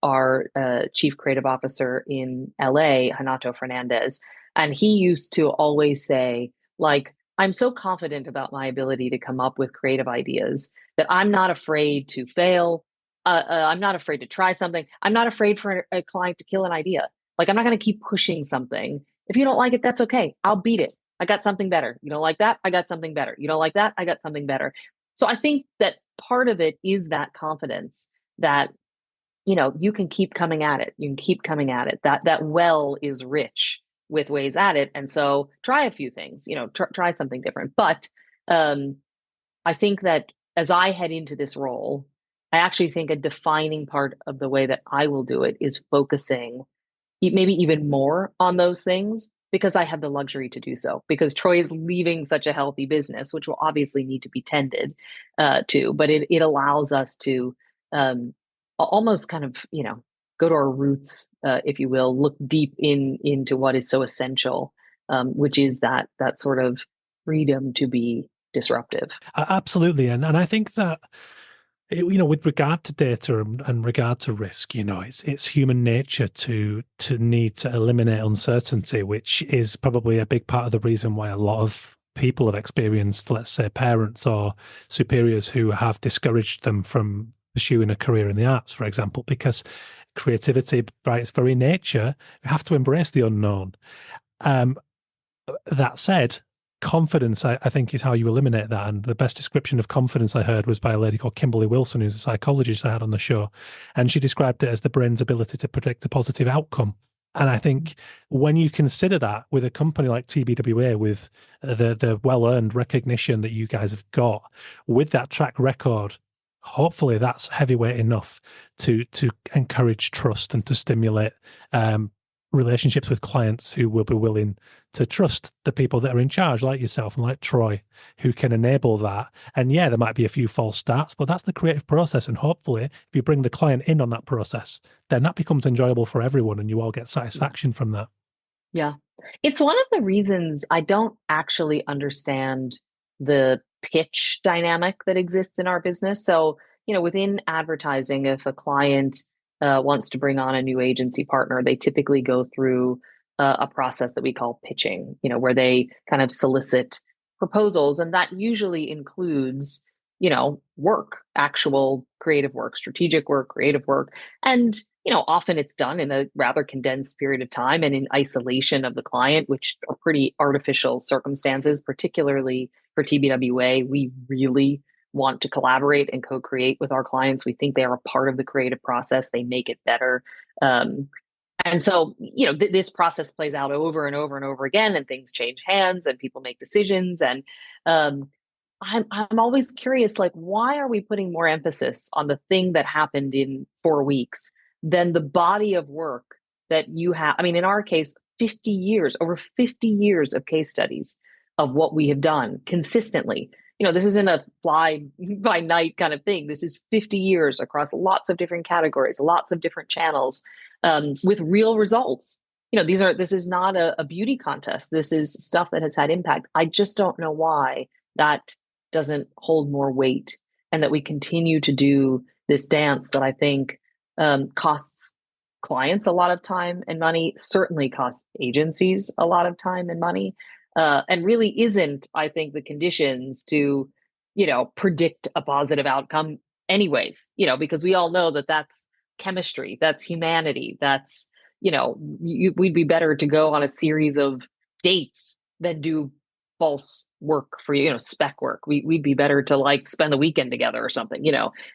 our chief creative officer in LA, Hanato Fernandez. And he used to always say, like, I'm so confident about my ability to come up with creative ideas that I'm not afraid to fail. I'm not afraid to try something. I'm not afraid for a client to kill an idea. Like, I'm not going to keep pushing something. If you don't like it, that's okay. I'll beat it. I got something better. You don't like that? I got something better. You don't like that? I got something better. So I think that part of it is that confidence that, you can keep coming at it. You can keep coming at it. That well is rich with ways at it. And so try a few things, try something different. But I think that as I head into this role, I actually think a defining part of the way that I will do it is focusing maybe even more on those things, because I have the luxury to do so, because Troy is leaving such a healthy business, which will obviously need to be tended to, but it allows us to almost kind of, go to our roots, if you will, look deep into what is so essential, which is that sort of freedom to be disruptive. Absolutely. And I think that, with regard to data and regard to risk, it's human nature to need to eliminate uncertainty, which is probably a big part of the reason why a lot of people have experienced, let's say, parents or superiors who have discouraged them from pursuing a career in the arts, for example, because creativity, by its very nature, you have to embrace the unknown. That said, confidence, I think, is how you eliminate that. And the best description of confidence I heard was by a lady called Kimberly Wilson, who's a psychologist I had on the show. And she described it as the brain's ability to predict a positive outcome. And I think when you consider that with a company like TBWA, with the well-earned recognition that you guys have got, with that track record, hopefully that's heavyweight enough to encourage trust and to stimulate relationships with clients who will be willing to trust the people that are in charge, like yourself and like Troy, who can enable that. And yeah, there might be a few false starts, but that's the creative process. And hopefully, if you bring the client in on that process, then that becomes enjoyable for everyone and you all get satisfaction from that. Yeah. It's one of the reasons I don't actually understand the pitch dynamic that exists in our business. So, within advertising, if a client wants to bring on a new agency partner, they typically go through a process that we call pitching, where they kind of solicit proposals. And that usually includes, work, actual creative work, strategic work, creative work. And, often it's done in a rather condensed period of time and in isolation of the client, which are pretty artificial circumstances, particularly for TBWA. We really want to collaborate and co-create with our clients. We think they are a part of the creative process. They make it better. And so, this process plays out over and over and over again, and things change hands and people make decisions. And um, I'm always curious, like, why are we putting more emphasis on the thing that happened in 4 weeks than the body of work that you have? I mean, in our case, 50 years, over 50 years of case studies of what we have done consistently. This isn't a fly by night kind of thing. This is 50 years across lots of different categories, lots of different channels, with real results. This is not a beauty contest. This is stuff that has had impact. I just don't know why that doesn't hold more weight, and that we continue to do this dance that I think costs clients a lot of time and money, certainly costs agencies a lot of time and money, and really isn't, I think, the conditions to, predict a positive outcome anyways, because we all know that that's chemistry, that's humanity, that's, we'd be better to go on a series of dates than do false work for spec work. We'd be better to like spend the weekend together or something,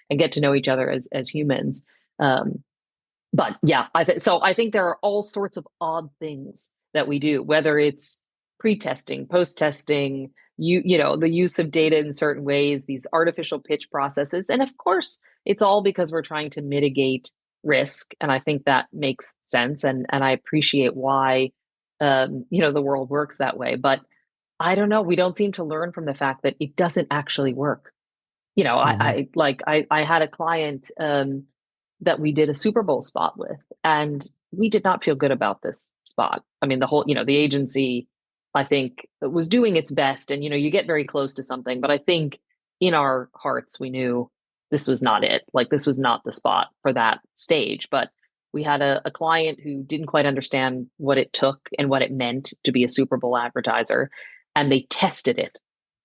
and get to know each other as humans. But yeah, I think there are all sorts of odd things that we do, whether it's pre-testing, post-testing, the use of data in certain ways, these artificial pitch processes. And of course, it's all because we're trying to mitigate risk. And I think that makes sense. And I appreciate why, the world works that way. But I don't know. We don't seem to learn from the fact that it doesn't actually work. I had a client that we did a Super Bowl spot with, and we did not feel good about this spot. I mean, the agency, I think, was doing its best, and you get very close to something, but I think in our hearts we knew this was not it. Like, this was not the spot for that stage. But we had a client who didn't quite understand what it took and what it meant to be a Super Bowl advertiser, and they tested it,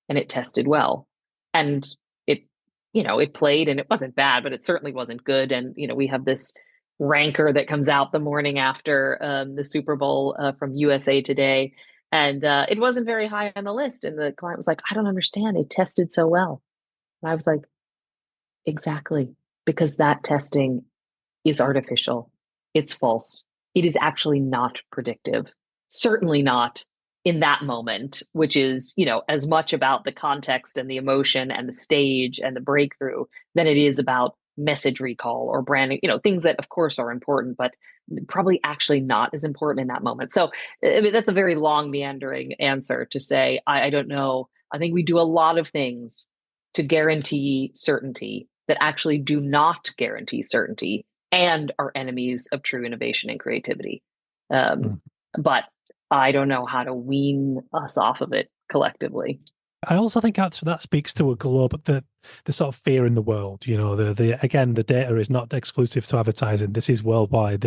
and it tested well. And it played, and it wasn't bad, but it certainly wasn't good. And, we have this rancor that comes out the morning after the Super Bowl from USA Today. And it wasn't very high on the list. And the client was like, I don't understand. It tested so well. And I was like, exactly, because that testing is artificial. It's false. It is actually not predictive. Certainly not in that moment, which is, as much about the context and the emotion and the stage and the breakthrough than it is about message recall or branding, things that of course are important, but probably actually not as important in that moment. So I mean, that's a very long, meandering answer to say, I don't know. I think we do a lot of things to guarantee certainty that actually do not guarantee certainty and are enemies of true innovation and creativity. But I don't know how to wean us off of it collectively. I also think that speaks to a globe, the sort of fear in the world. The data is not exclusive to advertising. This is worldwide.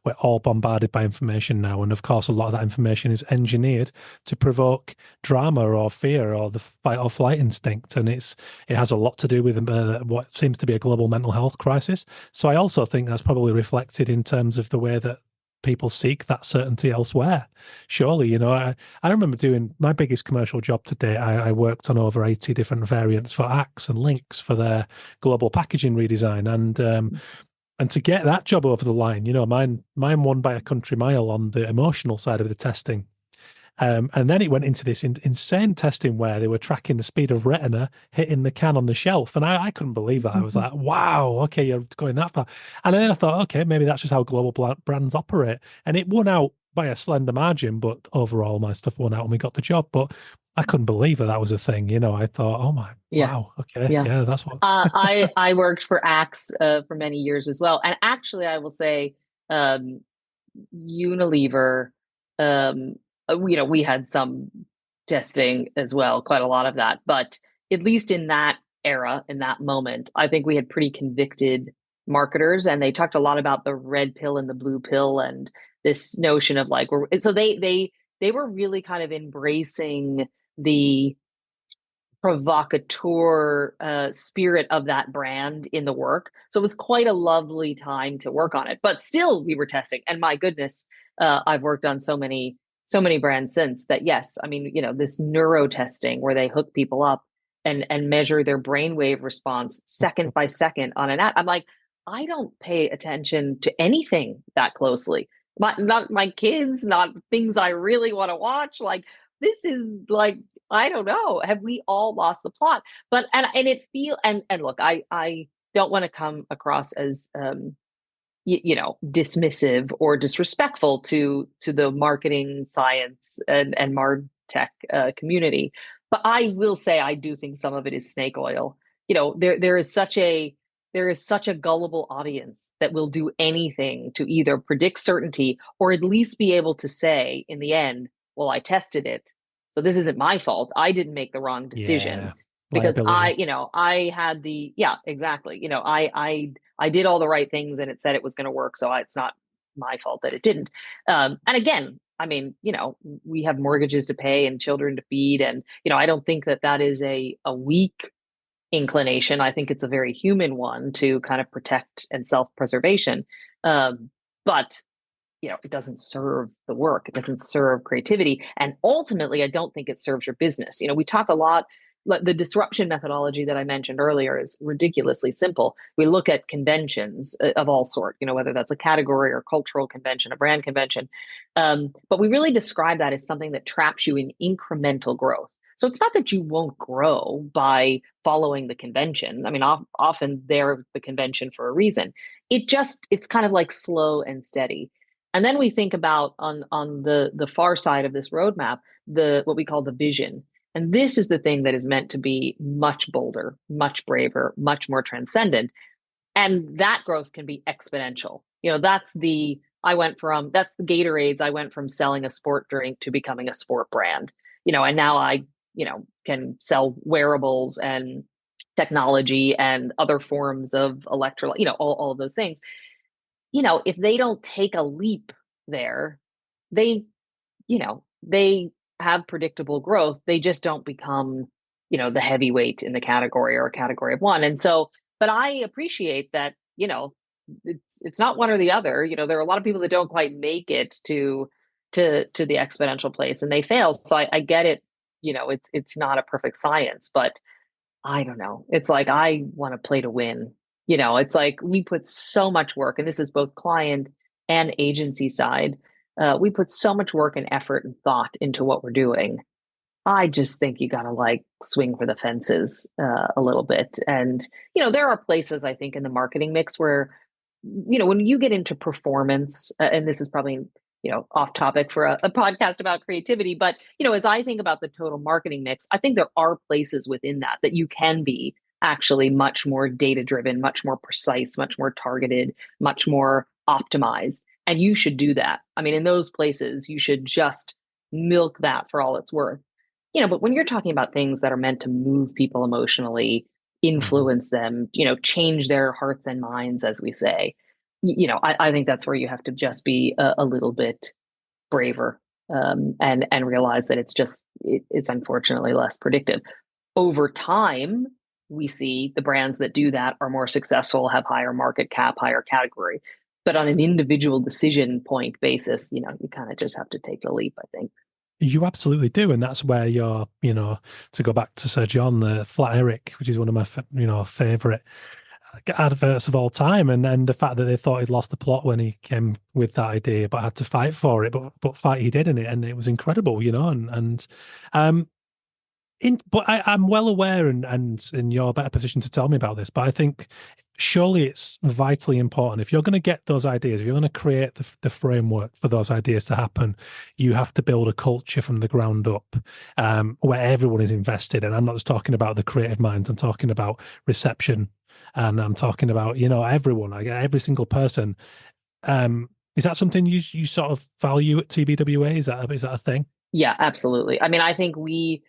We're all bombarded by information now, and of course, a lot of that information is engineered to provoke drama or fear or the fight or flight instinct, and it has a lot to do with what seems to be a global mental health crisis. So I also think that's probably reflected in terms of the way that people seek that certainty elsewhere. Surely, I remember doing my biggest commercial job to date. I worked on over 80 different variants for Axe and Lynx for their global packaging redesign. And to get that job over the line, mine won by a country mile on the emotional side of the testing. And then it went into this insane testing where they were tracking the speed of retina hitting the can on the shelf. And I couldn't believe that. I was like, wow, okay, you're going that far. And then I thought, okay, maybe that's just how global brands operate. And it won out by a slender margin, but overall my stuff won out and we got the job. But I couldn't believe that was a thing. I thought, oh my, wow, okay, yeah, that's what. I worked for Axe for many years as well. And actually, I will say Unilever, we had some testing as well, quite a lot of that. But at least in that era, in that moment, I think we had pretty convicted marketers, and they talked a lot about the red pill and the blue pill, and this notion of like, so they were really kind of embracing the provocateur spirit of that brand in the work. So it was quite a lovely time to work on it. But still, we were testing, and my goodness, I've worked on so many brands since that. Yes, I mean, this neurotesting where they hook people up and measure their brainwave response second by second on an ad. I'm like, I don't pay attention to anything that closely. Not my kids, not things I really want to watch. Like, this is like, I don't know. Have we all lost the plot? But and it feel and look, I don't want to come across as dismissive or disrespectful to the marketing science and martech community. But I will say I do think some of it is snake oil. There is such a gullible audience that will do anything to either predict certainty or at least be able to say in the end, well, I tested it, so this isn't my fault. I didn't make the wrong decision Yeah. because Liability. I had yeah, exactly. I did all the right things and it said it was going to work. So it's not my fault that it didn't. And again, I mean, we have mortgages to pay and children to feed. And, I don't think that is a weak inclination. I think it's a very human one to kind of protect and self-preservation. But it doesn't serve the work. It doesn't serve creativity. And ultimately, I don't think it serves your business. We talk a lot, the disruption methodology that I mentioned earlier is ridiculously simple. We look at conventions of all sort, whether that's a category or cultural convention, a brand convention. But we really describe that as something that traps you in incremental growth. So it's not that you won't grow by following the convention. I mean, often they're the convention for a reason. It's kind of like slow and steady. And then we think about on the far side of this roadmap, what we call the vision. And this is the thing that is meant to be much bolder, much braver, much more transcendent. And that growth can be exponential. That's the Gatorades. I went from selling a sport drink to becoming a sport brand, and now I, can sell wearables and technology and other forms of electrolyte, all of those things. If they don't take a leap there, they, they have predictable growth. They just don't become, the heavyweight in the category or a category of one. And so, but I appreciate that, it's not one or the other. There are a lot of people that don't quite make it to the exponential place and they fail. So I get it. It's not a perfect science, but I don't know. It's like, I want to play to win. It's like we put so much work, and this is both client and agency side. We put so much work and effort and thought into what we're doing. I just think you got to like swing for the fences a little bit. And, there are places I think in the marketing mix where, when you get into performance, and this is probably, off topic for a podcast about creativity, but, as I think about the total marketing mix, I think there are places within that you can be actually much more data driven, much more precise, much more targeted, much more optimized. And you should do that. I mean, in those places, you should just milk that for all it's worth. But when you're talking about things that are meant to move people emotionally, influence them, change their hearts and minds, as we say, I think that's where you have to just be a little bit braver, and realize that it's unfortunately less predictive. Over time, we see the brands that do that are more successful, have higher market cap, higher category. But on an individual decision point basis, you kind of just have to take the leap, I think. You absolutely do, and that's where you're, to go back to Sir John, the Flat Eric, which is one of my, favorite adverts of all time, and the fact that they thought he'd lost the plot when he came with that idea, but had to fight for it, but fight he did in it, and it was incredible, but I'm well aware, and in your better position to tell me about this, but I think surely it's vitally important if you're going to get those ideas, if you're going to create the framework for those ideas to happen, you have to build a culture from the ground up, where everyone is invested. And I'm not just talking about the creative minds, I'm talking about reception, and I'm talking about, everyone, like every single person. Is that something you sort of value at TBWA? Is that a thing? Yeah, absolutely. I mean, I think we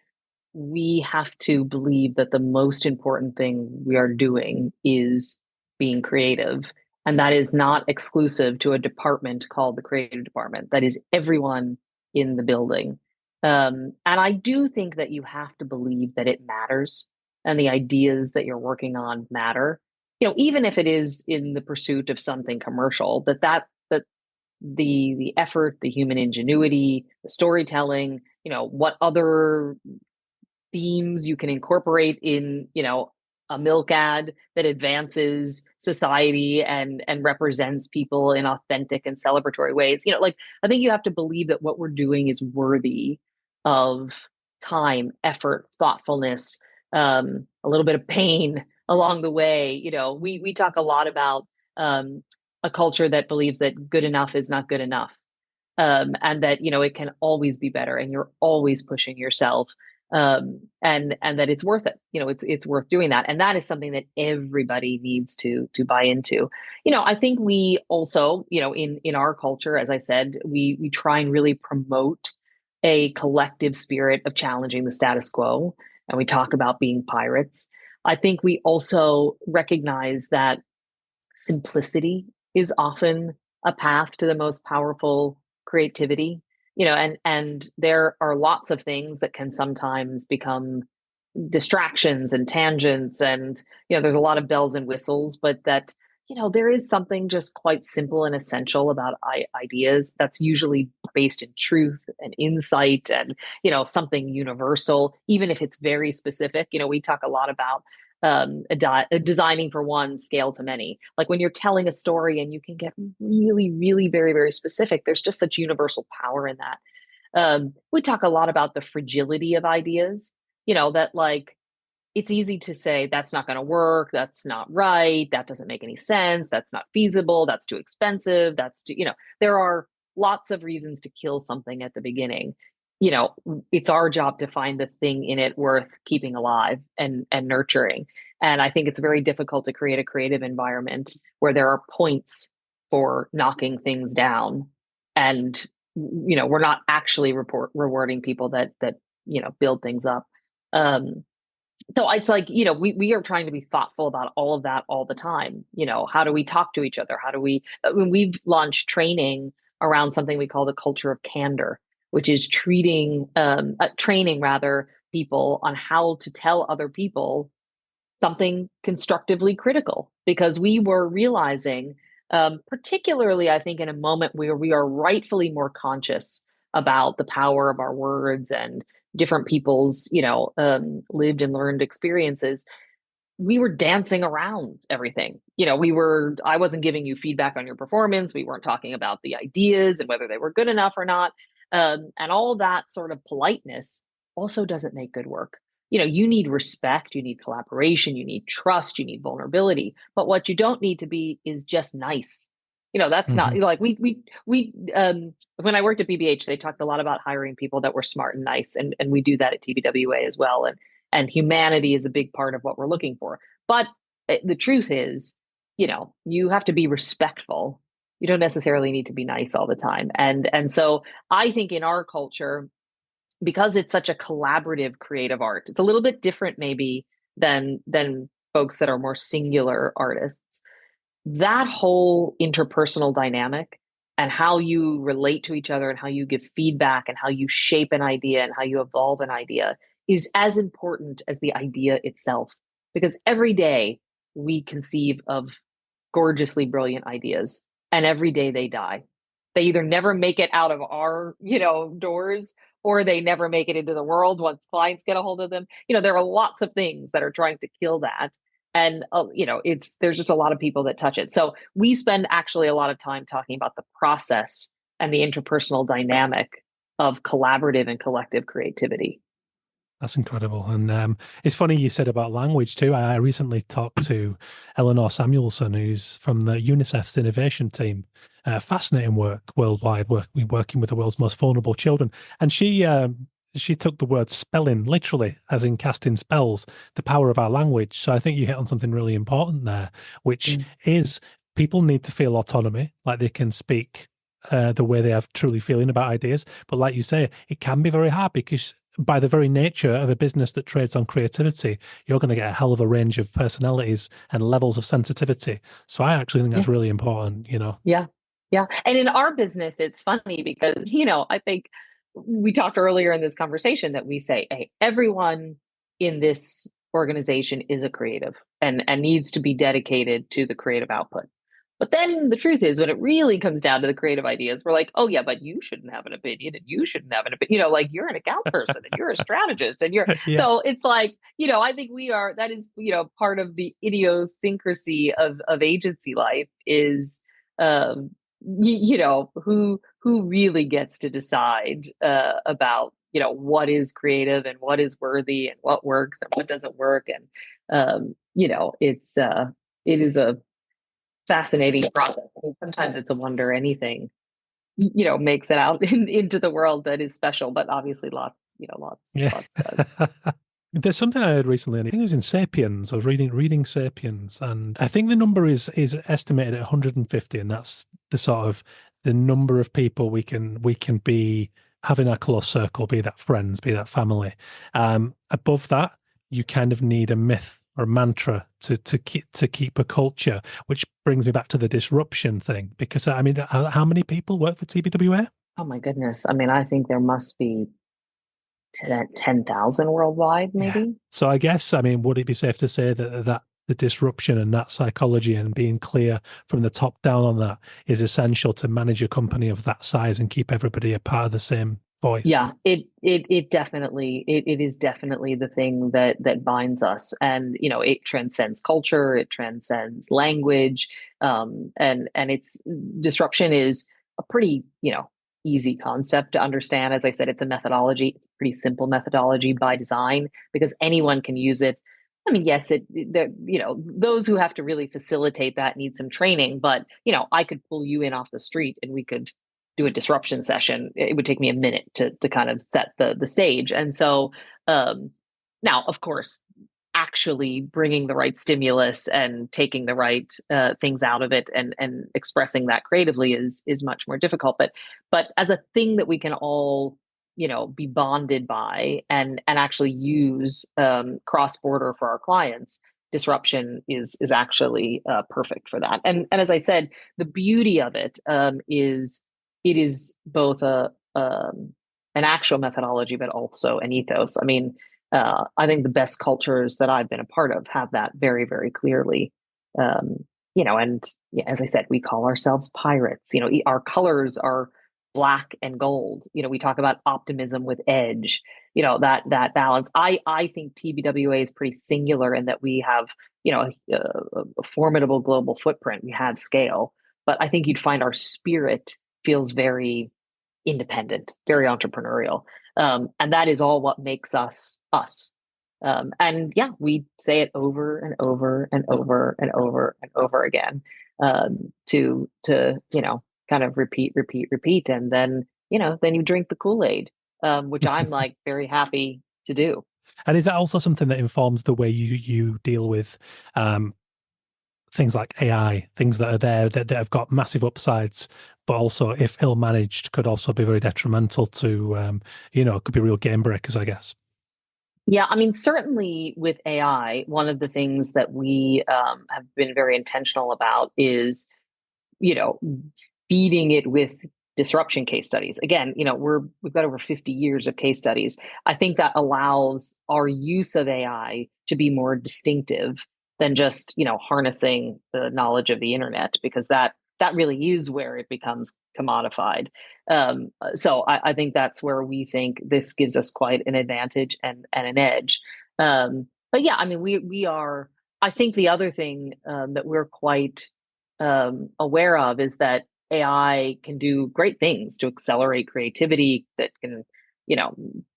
have to believe that the most important thing we are doing is being creative. And that is not exclusive to a department called the creative department. That is everyone in the building. And I do think that you have to believe that it matters and the ideas that you're working on matter. Even if it is in the pursuit of something commercial, that the effort, the human ingenuity, the storytelling, what other themes you can incorporate in, a milk ad that advances society and represents people in authentic and celebratory ways. Like, I think you have to believe that what we're doing is worthy of time, effort, thoughtfulness, a little bit of pain along the way. We talk a lot about a culture that believes that good enough is not good enough. And that, it can always be better and you're always pushing yourself. And that it's worth it. It's worth doing that. And that is something that everybody needs to buy into. I think we also, in our culture, as I said, we try and really promote a collective spirit of challenging the status quo. And we talk about being pirates. I think we also recognize that simplicity is often a path to the most powerful creativity. And there are lots of things that can sometimes become distractions and tangents, and there's a lot of bells and whistles, but that there is something just quite simple and essential about ideas that's usually based in truth and insight and something universal, even if it's very specific. We talk a lot about designing for one, scale to many. Like when you're telling a story and you can get really, really very, very specific, there's just such universal power in that. We talk a lot about the fragility of ideas, that like, it's easy to say that's not going to work, that's not right, that doesn't make any sense, that's not feasible, that's too expensive, there are lots of reasons to kill something at the beginning. It's our job to find the thing in it worth keeping alive and nurturing. And I think it's very difficult to create a creative environment where there are points for knocking things down, and we're not actually rewarding people that build things up. So it's like, we are trying to be thoughtful about all of that all the time. How do we talk to each other? How do we, when we've launched training around something we call the culture of candor, which is training rather people on how to tell other people something constructively critical, because we were realizing, particularly, I think, in a moment where we are rightfully more conscious about the power of our words and different people's, lived and learned experiences, we were dancing around everything. I wasn't giving you feedback on your performance. We weren't talking about the ideas and whether they were good enough or not. And all that sort of politeness also doesn't make good work. You need respect, you need collaboration, you need trust, you need vulnerability. But what you don't need to be is just nice. That's not like we when I worked at BBH, they talked a lot about hiring people that were smart and nice. And we do that at TBWA as well. And humanity is a big part of what we're looking for. But the truth is, you have to be respectful. You don't necessarily need to be nice all the time. And so I think in our culture, because it's such a collaborative creative art, it's a little bit different maybe than folks that are more singular artists. That whole interpersonal dynamic and how you relate to each other and how you give feedback and how you shape an idea and how you evolve an idea is as important as the idea itself. Because every day we conceive of gorgeously brilliant ideas, and every day they die. They either never make it out of our, doors, or they never make it into the world once clients get a hold of them. There are lots of things that are trying to kill that. And, there's just a lot of people that touch it. So we spend actually a lot of time talking about the process and the interpersonal dynamic of collaborative and collective creativity. That's incredible. And it's funny you said about language too. I recently talked to Eleanor Samuelson, who's from the UNICEF's innovation team. Fascinating work worldwide, working with the world's most vulnerable children. And she took the word spelling literally, as in casting spells, the power of our language. So I think you hit on something really important there, which is people need to feel autonomy, like they can speak the way they have truly feeling about ideas. But like you say, it can be very hard because by the very nature of a business that trades on creativity, you're going to get a hell of a range of personalities and levels of sensitivity. So I actually think that's really important, Yeah. Yeah. And in our business, it's funny because, I think we talked earlier in this conversation that we say, hey, everyone in this organization is a creative and needs to be dedicated to the creative output. But then the truth is, when it really comes down to the creative ideas, we're like, oh, yeah, but you shouldn't have an opinion and you shouldn't have an opinion. Like you're an account person and you're a strategist and you're. Yeah. So it's like, I think that is, part of the idiosyncrasy of agency life is, who really gets to decide about, what is creative and what is worthy and what works and what doesn't work. And, it is a fascinating process. I mean, sometimes it's a wonder anything, makes it out into the world that is special, but obviously Yeah. lots does. There's something I heard recently, and I think it was in Sapiens. I was reading Sapiens, and I think the number is estimated at 150, and that's the sort of the number of people we can be having our close circle, be that friends, be that family. Above that, you kind of need a myth or a mantra to keep a culture, which brings me back to the disruption thing. Because I mean, how many people work for TBWA? Oh my goodness. I mean, I think there must be 10,000 worldwide, Yeah. maybe. So I guess, I mean, would it be safe to say that the disruption and that psychology and being clear from the top down on that is essential to manage a company of that size and keep everybody a part of the same voice? Yeah, it definitely it is definitely the thing that binds us, and it transcends culture, it transcends language, and it's disruption is a pretty easy concept to understand. As I said, it's a methodology. It's a pretty simple methodology by design because anyone can use it. I mean, yes, those who have to really facilitate that need some training, but I could pull you in off the street and we could do a disruption session. It would take me a minute to kind of set the stage. And so now, of course, actually bringing the right stimulus and taking the right things out of it and expressing that creatively is much more difficult. But as a thing that we can all be bonded by and actually use cross border for our clients, disruption is actually perfect for that. And as I said, the beauty of it is it is both an actual methodology, but also an ethos. I mean, I think the best cultures that I've been a part of have that very, very clearly. And yeah, as I said, we call ourselves pirates. Our colors are black and gold. We talk about optimism with edge. That balance. I think TBWA is pretty singular in that we have a formidable global footprint. We have scale, but I think you'd find our spirit feels very independent, very entrepreneurial. And that is all what makes us us. And yeah, we say it over and over and over and over and over again to kind of repeat, and then then you drink the Kool-Aid, which I'm like very happy to do. And is that also something that informs the way you deal with things like AI, things that are there that have got massive upsides, but also, if ill managed, could also be very detrimental to, could be real game breakers, I guess. Yeah, I mean, certainly with AI, one of the things that we have been very intentional about is, you know, feeding it with disruption case studies. Again, we've got over 50 years of case studies. I think that allows our use of AI to be more distinctive than just, harnessing the knowledge of the internet, because that really is where it becomes commodified. So I think that's where we think this gives us quite an advantage and an edge. But yeah, I mean, we are. I think the other thing that we're quite aware of is that AI can do great things to accelerate creativity, that can,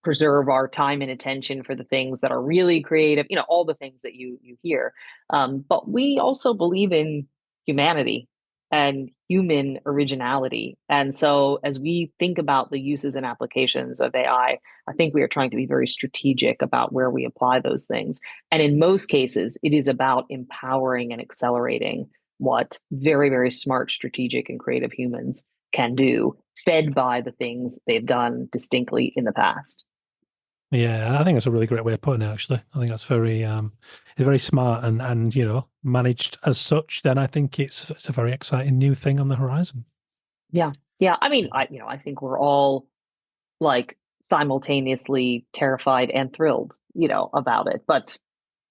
preserve our time and attention for the things that are really creative, all the things that you hear. But we also believe in humanity and human originality. And so as we think about the uses and applications of AI, I think we are trying to be very strategic about where we apply those things. And in most cases, it is about empowering and accelerating what very, very smart, strategic, and creative humans can do, fed by the things they've done distinctly in the past. Yeah, I think that's a really great way of putting it, actually. I think that's very smart and managed as such. Then I think it's a very exciting new thing on the horizon. Yeah. Yeah. I mean, I think we're all like simultaneously terrified and thrilled, about it. But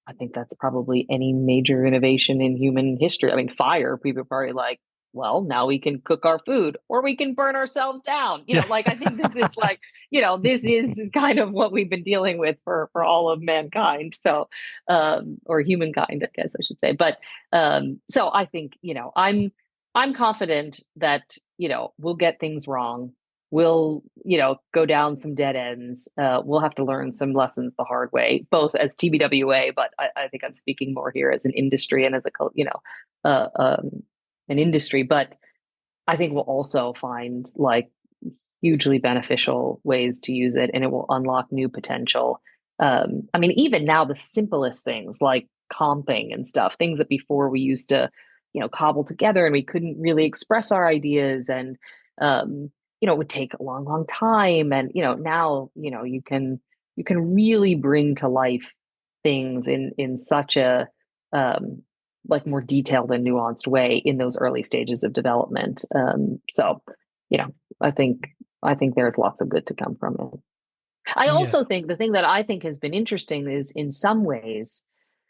I think that's probably any major innovation in human history. I mean, fire, people are probably like, well, now we can cook our food or we can burn ourselves down. Yeah. Like, I think this is like, this is kind of what we've been dealing with for all of mankind. So, or humankind, I guess I should say. But so I think, I'm confident that, we'll get things wrong. We'll, go down some dead ends. We'll have to learn some lessons the hard way, both as TBWA, but I think I'm speaking more here as an industry and as uh, um, an industry. But I think we'll also find like hugely beneficial ways to use it, and it will unlock new potential. I mean, even now, the simplest things like comping and stuff, things that before we used to, cobble together and we couldn't really express our ideas, and it would take a long, long time. And now, you can really bring to life things in such a like more detailed and nuanced way in those early stages of development. So, you know, I think there's lots of good to come from it. I Yeah. also think the thing that I think has been interesting is in some ways,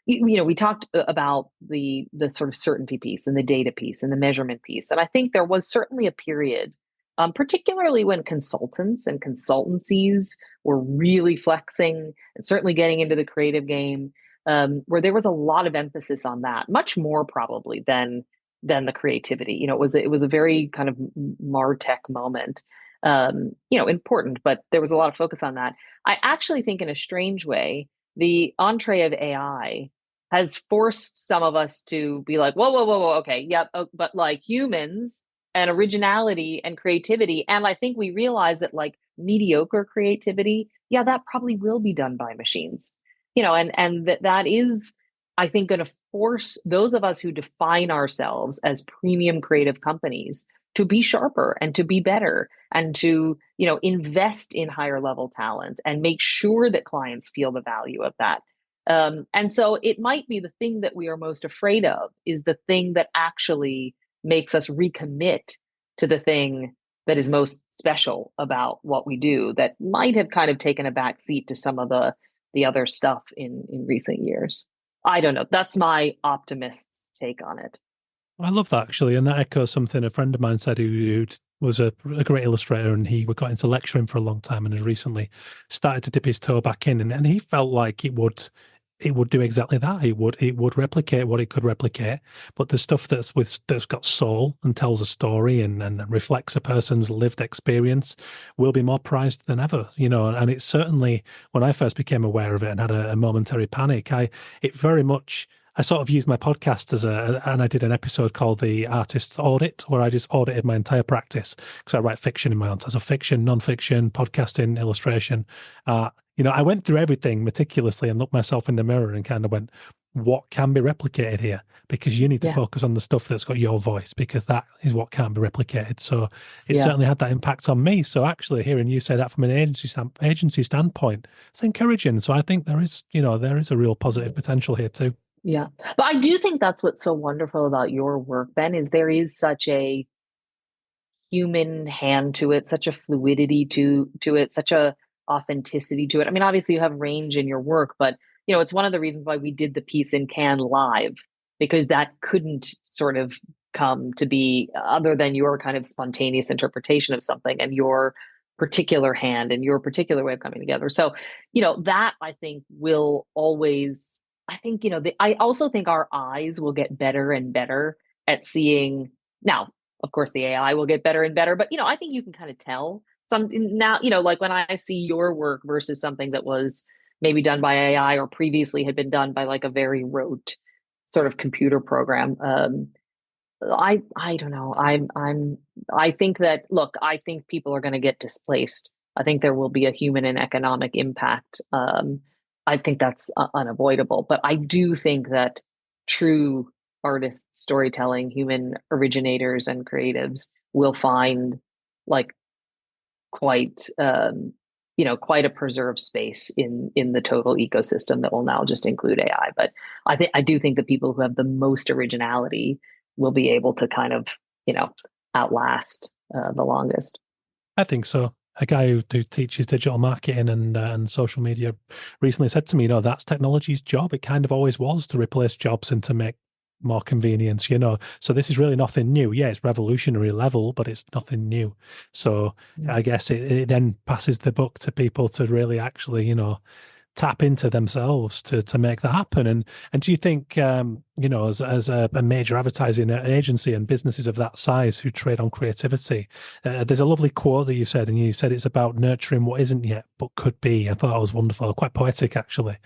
we talked about the sort of certainty piece and the data piece and the measurement piece, and I think there was certainly a period, particularly when consultants and consultancies were really flexing and certainly getting into the creative game, where there was a lot of emphasis on that, much more probably than the creativity. It was a very kind of Martech moment, important, but there was a lot of focus on that. I actually think, in a strange way, the entree of AI has forced some of us to be like, whoa, whoa, whoa, whoa, okay, yep, but like humans and originality and creativity, and I think we realize that like mediocre creativity, yeah, that probably will be done by machines, and that is, I think, going to force those of us who define ourselves as premium creative companies to be sharper and to be better and to invest in higher level talent and make sure that clients feel the value of that. And so it might be the thing that we are most afraid of is the thing that actually makes us recommit to the thing that is most special about what we do, that might have kind of taken a back seat to some of the other stuff in recent years. I don't know. That's my optimist's take on it. I love that, actually, and that echoes something a friend of mine said who was a great illustrator, and he got into lecturing for a long time and has recently started to dip his toe back in, and he felt like it would do exactly that. It would replicate what it could replicate, but the stuff that's got soul and tells a story and reflects a person's lived experience will be more prized than ever. And it's certainly, when I first became aware of it and had a momentary panic, it very much. I sort of used my podcast and I did an episode called The Artist's Audit, where I just audited my entire practice because I write fiction in my own. So fiction, non-fiction, podcasting, illustration. I went through everything meticulously and looked myself in the mirror and kind of went, what can be replicated here? Because you need to focus on the stuff that's got your voice, because that is what can't be replicated. So it certainly had that impact on me. So actually hearing you say that from an agency standpoint, it's encouraging. So I think there is a real positive potential here too. Yeah. But I do think that's what's so wonderful about your work, Ben, is there is such a human hand to it, such a fluidity to it, such a authenticity to it. I mean, obviously you have range in your work, but it's one of the reasons why we did the piece in Cannes live, because that couldn't sort of come to be other than your kind of spontaneous interpretation of something and your particular hand and your particular way of coming together. So, that I think will always, I think, I also think our eyes will get better and better at seeing. Now, of course, the AI will get better and better, but I think you can kind of tell something now, like when I see your work versus something that was maybe done by AI or previously had been done by like a very rote sort of computer program. I don't know. I think that, look, I think people are going to get displaced. I think there will be a human and economic impact. I think that's unavoidable, but I do think that true artists, storytelling, human originators and creatives will find like quite quite a preserved space in the total ecosystem that will now just include AI. But I do think the people who have the most originality will be able to kind of outlast the longest. I think so. a guy who teaches digital marketing and social media recently said to me, that's technology's job. It kind of always was to replace jobs and to make more convenience, So this is really nothing new. Yeah, it's revolutionary level, but it's nothing new. So I guess it then passes the buck to people to really actually, tap into themselves to make that happen. And do you think, as a major advertising agency and businesses of that size who trade on creativity, there's a lovely quote that you said, and you said it's about nurturing what isn't yet but could be. I thought that was wonderful, quite poetic actually.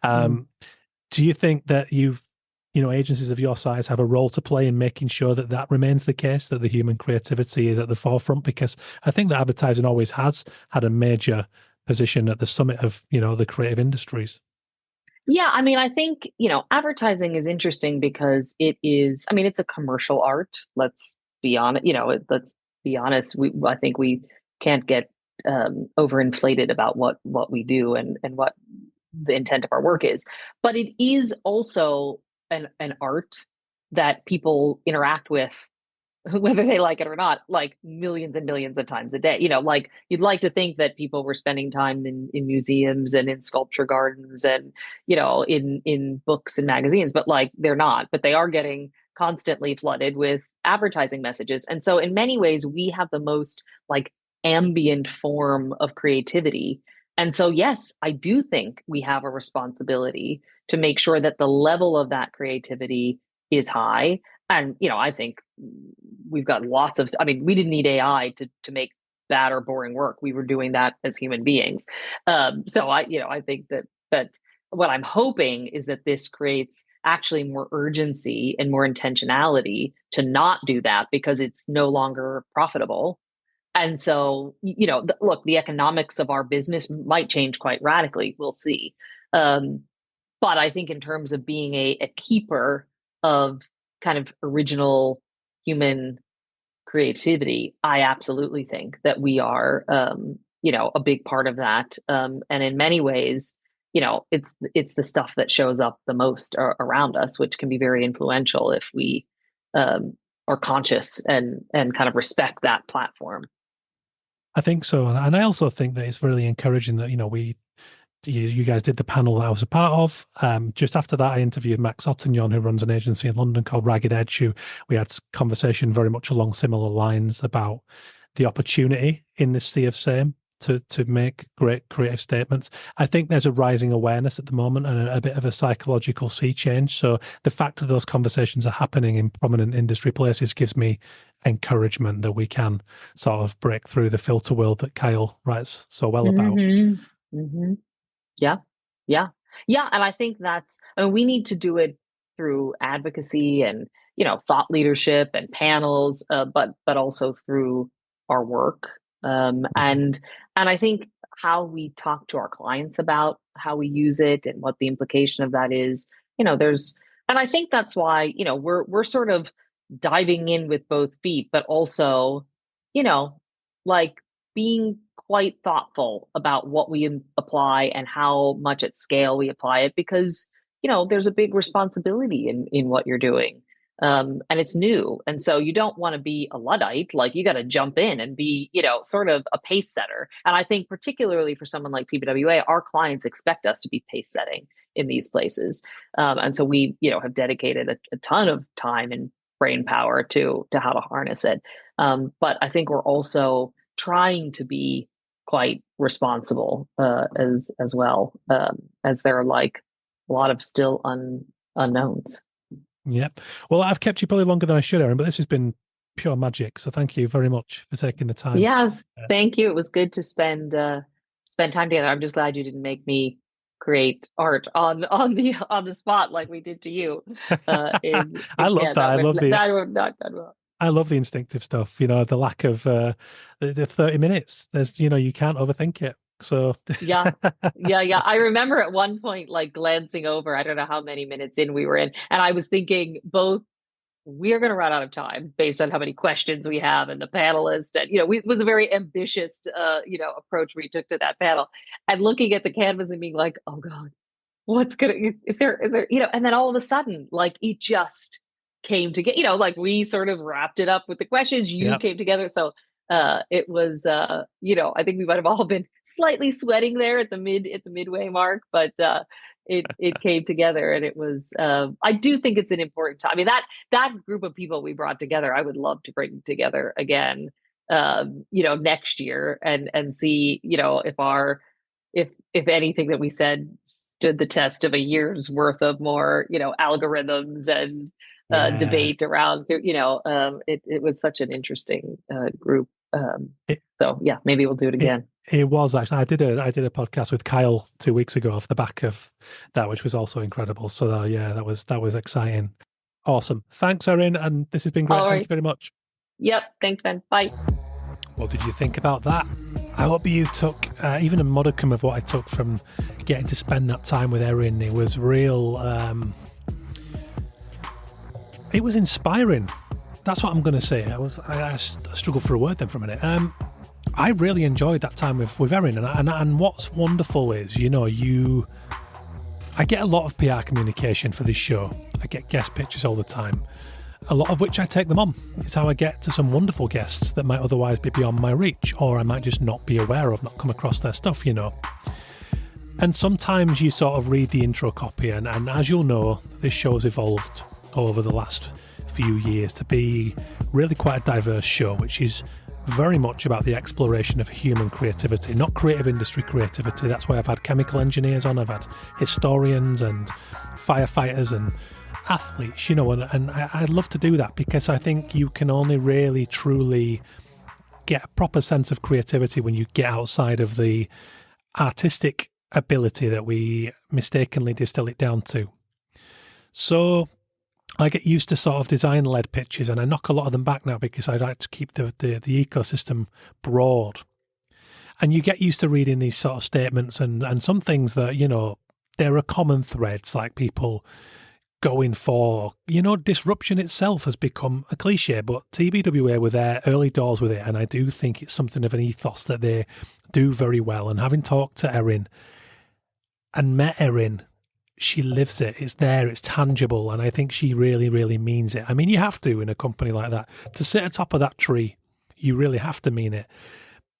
Do you think that agencies of your size have a role to play in making sure that that remains the case, that the human creativity is at the forefront? Because I think that advertising always has had a major position at the summit of, the creative industries. Yeah, I mean, I think, advertising is interesting because it's a commercial art. Let's be honest, let's be honest. I think we can't get overinflated about what we do and what the intent of our work is. But it is also an art that people interact with, whether they like it or not, like millions and millions of times a day. Like you'd like to think that people were spending time in museums and in sculpture gardens and, in books and magazines, but like they're not, but they are getting constantly flooded with advertising messages. And so in many ways, we have the most like ambient form of creativity. And so, yes, I do think we have a responsibility to make sure that the level of that creativity is high. And, I think we've got we didn't need AI to make bad or boring work. We were doing that as human beings. So I think that what I'm hoping is that this creates actually more urgency and more intentionality to not do that because it's no longer profitable. And so, look, the economics of our business might change quite radically. We'll see. But I think in terms of being a keeper of kind of original human creativity, I absolutely think that we are, a big part of that. And in many ways, it's the stuff that shows up the most around us, which can be very influential if we are conscious and kind of respect that platform. I think so. And I also think that it's really encouraging that, you guys did the panel that I was a part of. Just after that, I interviewed Max Ottignon, who runs an agency in London called Ragged Edge, who we had conversation very much along similar lines about the opportunity in this sea of same to make great creative statements. I think there's a rising awareness at the moment and a bit of a psychological sea change. So the fact that those conversations are happening in prominent industry places gives me encouragement that we can sort of break through the filter world that Kyle writes so well about. Mm-hmm. Yeah. And I think we need to do it through advocacy and, thought leadership and panels, but also through our work. And I think how we talk to our clients about how we use it and what the implication of that is, and I think that's why, we're sort of diving in with both feet, but also, like being quite thoughtful about what we apply and how much at scale we apply it, because, there's a big responsibility in what you're doing. And it's new. And so you don't want to be a Luddite, like you got to jump in and be, sort of a pace setter. And I think particularly for someone like TBWA, our clients expect us to be pace setting in these places. And so we, have dedicated a ton of time and brain power to how to harness it. But I think we're also trying to be quite responsible as well, as there are like a lot of still unknowns. Yep. Well, I've kept you probably longer than I should, Erin, but this has been pure magic. So thank you very much for taking the time. Yeah, thank you. It was good to spend time together. I'm just glad you didn't make me create art on the spot like we did to you. I love that. I love the instinctive stuff. The lack of the 30 minutes. There's you can't overthink it. So yeah. I remember at one point like glancing over, I don't know how many minutes in we were in, and I was thinking both we are going to run out of time based on how many questions we have and the panelists, and it was a very ambitious approach we took to that panel, and looking at the canvas and being like, oh God, is there and then all of a sudden like it just came together, like we sort of wrapped it up with the questions, you came together. So it was, I think we might have all been slightly sweating there at the midway mark, but it came together, and it was. I do think it's an important time. I mean, that group of people we brought together, I would love to bring together again. Next year, and see, if anything that we said stood the test of a year's worth of more, algorithms and debate around, it was such an interesting group. So yeah, maybe we'll do it again. It was actually. I did a podcast with Kyle 2 weeks ago off the back of that, which was also incredible. So that was exciting. Awesome. Thanks, Erin, and this has been great. Thank you very much. Yep. Thanks, Ben. Bye. What did you think about that? I hope you took even a modicum of what I took from getting to spend that time with Erin. It was real. It was inspiring. That's what I'm going to say. I struggled for a word then for a minute. I really enjoyed that time with Erin, and what's wonderful is, I get a lot of PR communication for this show. I get guest pitches all the time, a lot of which I take them on. It's how I get to some wonderful guests that might otherwise be beyond my reach, or I might just not be aware of, not come across their stuff, And sometimes you sort of read the intro copy, and as you'll know, this show has evolved over the last few years to be really quite a diverse show, which is very much about the exploration of human creativity, not creative industry creativity. That's why I've had chemical engineers on, I've had historians and firefighters and athletes, and I'd love to do that, because I think you can only really truly get a proper sense of creativity when you get outside of the artistic ability that we mistakenly distill it down to. So I get used to sort of design-led pitches, and I knock a lot of them back now because I like to keep the ecosystem broad. And you get used to reading these sort of statements and some things that, there are common threads, like people going for, disruption itself has become a cliche, but TBWA were there early doors with it, and I do think it's something of an ethos that they do very well. And having talked to Erin and met Erin, she lives it. It's there, it's tangible, and I think she really, really means it. I mean, you have to in a company like that. To sit atop of that tree, you really have to mean it.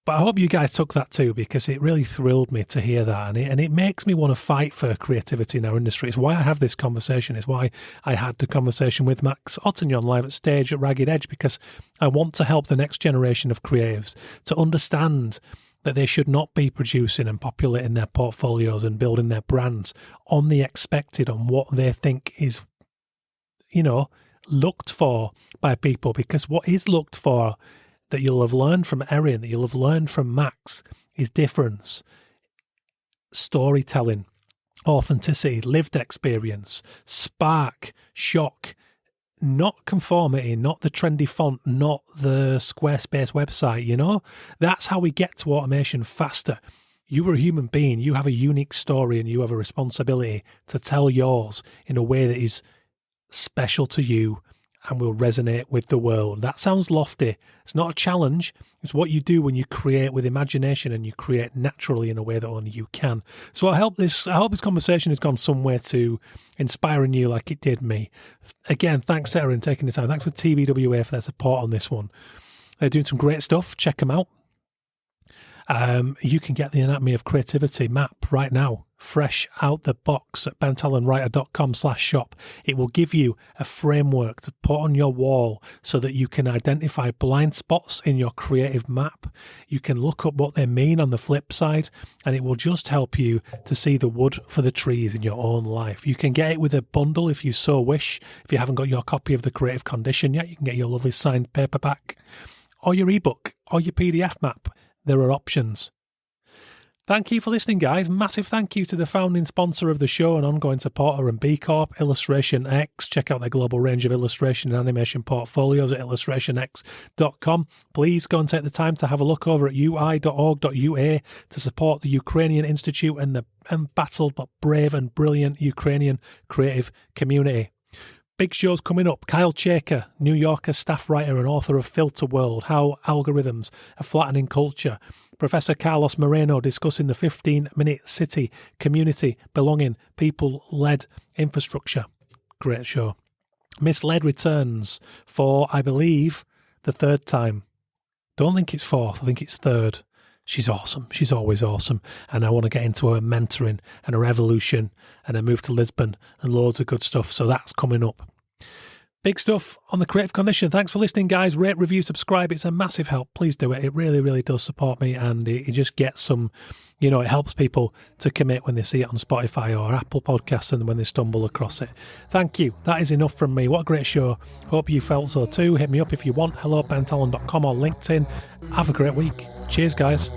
But I hope you guys took that too, because it really thrilled me to hear that, and it makes me want to fight for creativity in our industry. It's why I have this conversation. It's why I had the conversation with Max Ottignon live at stage at Ragged Edge, because I want to help the next generation of creatives to understand that they should not be producing and populating their portfolios and building their brands on the expected, on what they think is, looked for by people. Because what is looked for, that you'll have learned from Erin, that you'll have learned from Max, is difference, storytelling, authenticity, lived experience, spark, shock, not conformity, not the trendy font, not the Squarespace website, That's how we get to automation faster. You are a human being, you have a unique story, and you have a responsibility to tell yours in a way that is special to you and will resonate with the world. That sounds lofty. It's not a challenge. It's what you do when you create with imagination and you create naturally in a way that only you can. So I hope this conversation has gone somewhere to inspiring you like it did me. Again, thanks to Erin taking the time. Thanks for TBWA for their support on this one. They're doing some great stuff. Check them out. You can get the Anatomy of Creativity map right now, fresh out the box at bentalentwriter.com/shop. It will give you a framework to put on your wall so that you can identify blind spots in your creative map. You can look up what they mean on the flip side, and it will just help you to see the wood for the trees in your own life. You can get it with a bundle if you so wish. If you haven't got your copy of The Creative Condition yet, you can get your lovely signed paperback, or your ebook, or your PDF map. There are options. Thank you for listening, guys. Massive thank you to the founding sponsor of the show and ongoing supporter and B Corp, Illustration X. Check out their global range of illustration and animation portfolios at illustrationx.com. Please go and take the time to have a look over at ui.org.ua to support the Ukrainian Institute and the embattled but brave and brilliant Ukrainian creative community. Big shows coming up. Kyle Chaker, New Yorker staff writer and author of Filter World, How Algorithms Are Flattening Culture. Professor Carlos Moreno discussing the 15-minute city, community, belonging, people-led infrastructure. Great show. Misled returns for, I believe, the third time. Don't think it's fourth. I think it's third. She's awesome. She's always awesome. And I want to get into her mentoring and her evolution and her move to Lisbon and loads of good stuff. So that's coming up. Big stuff on the creative condition. Thanks for listening, guys. Rate, review, subscribe. It's a massive help. Please do it. It really, really does support me. And it just gets some, it helps people to commit when they see it on Spotify or Apple Podcasts and when they stumble across it. Thank you. That is enough from me. What a great show. Hope you felt so too. Hit me up if you want. hello@bentalon.com or LinkedIn. Have a great week. Cheers, guys.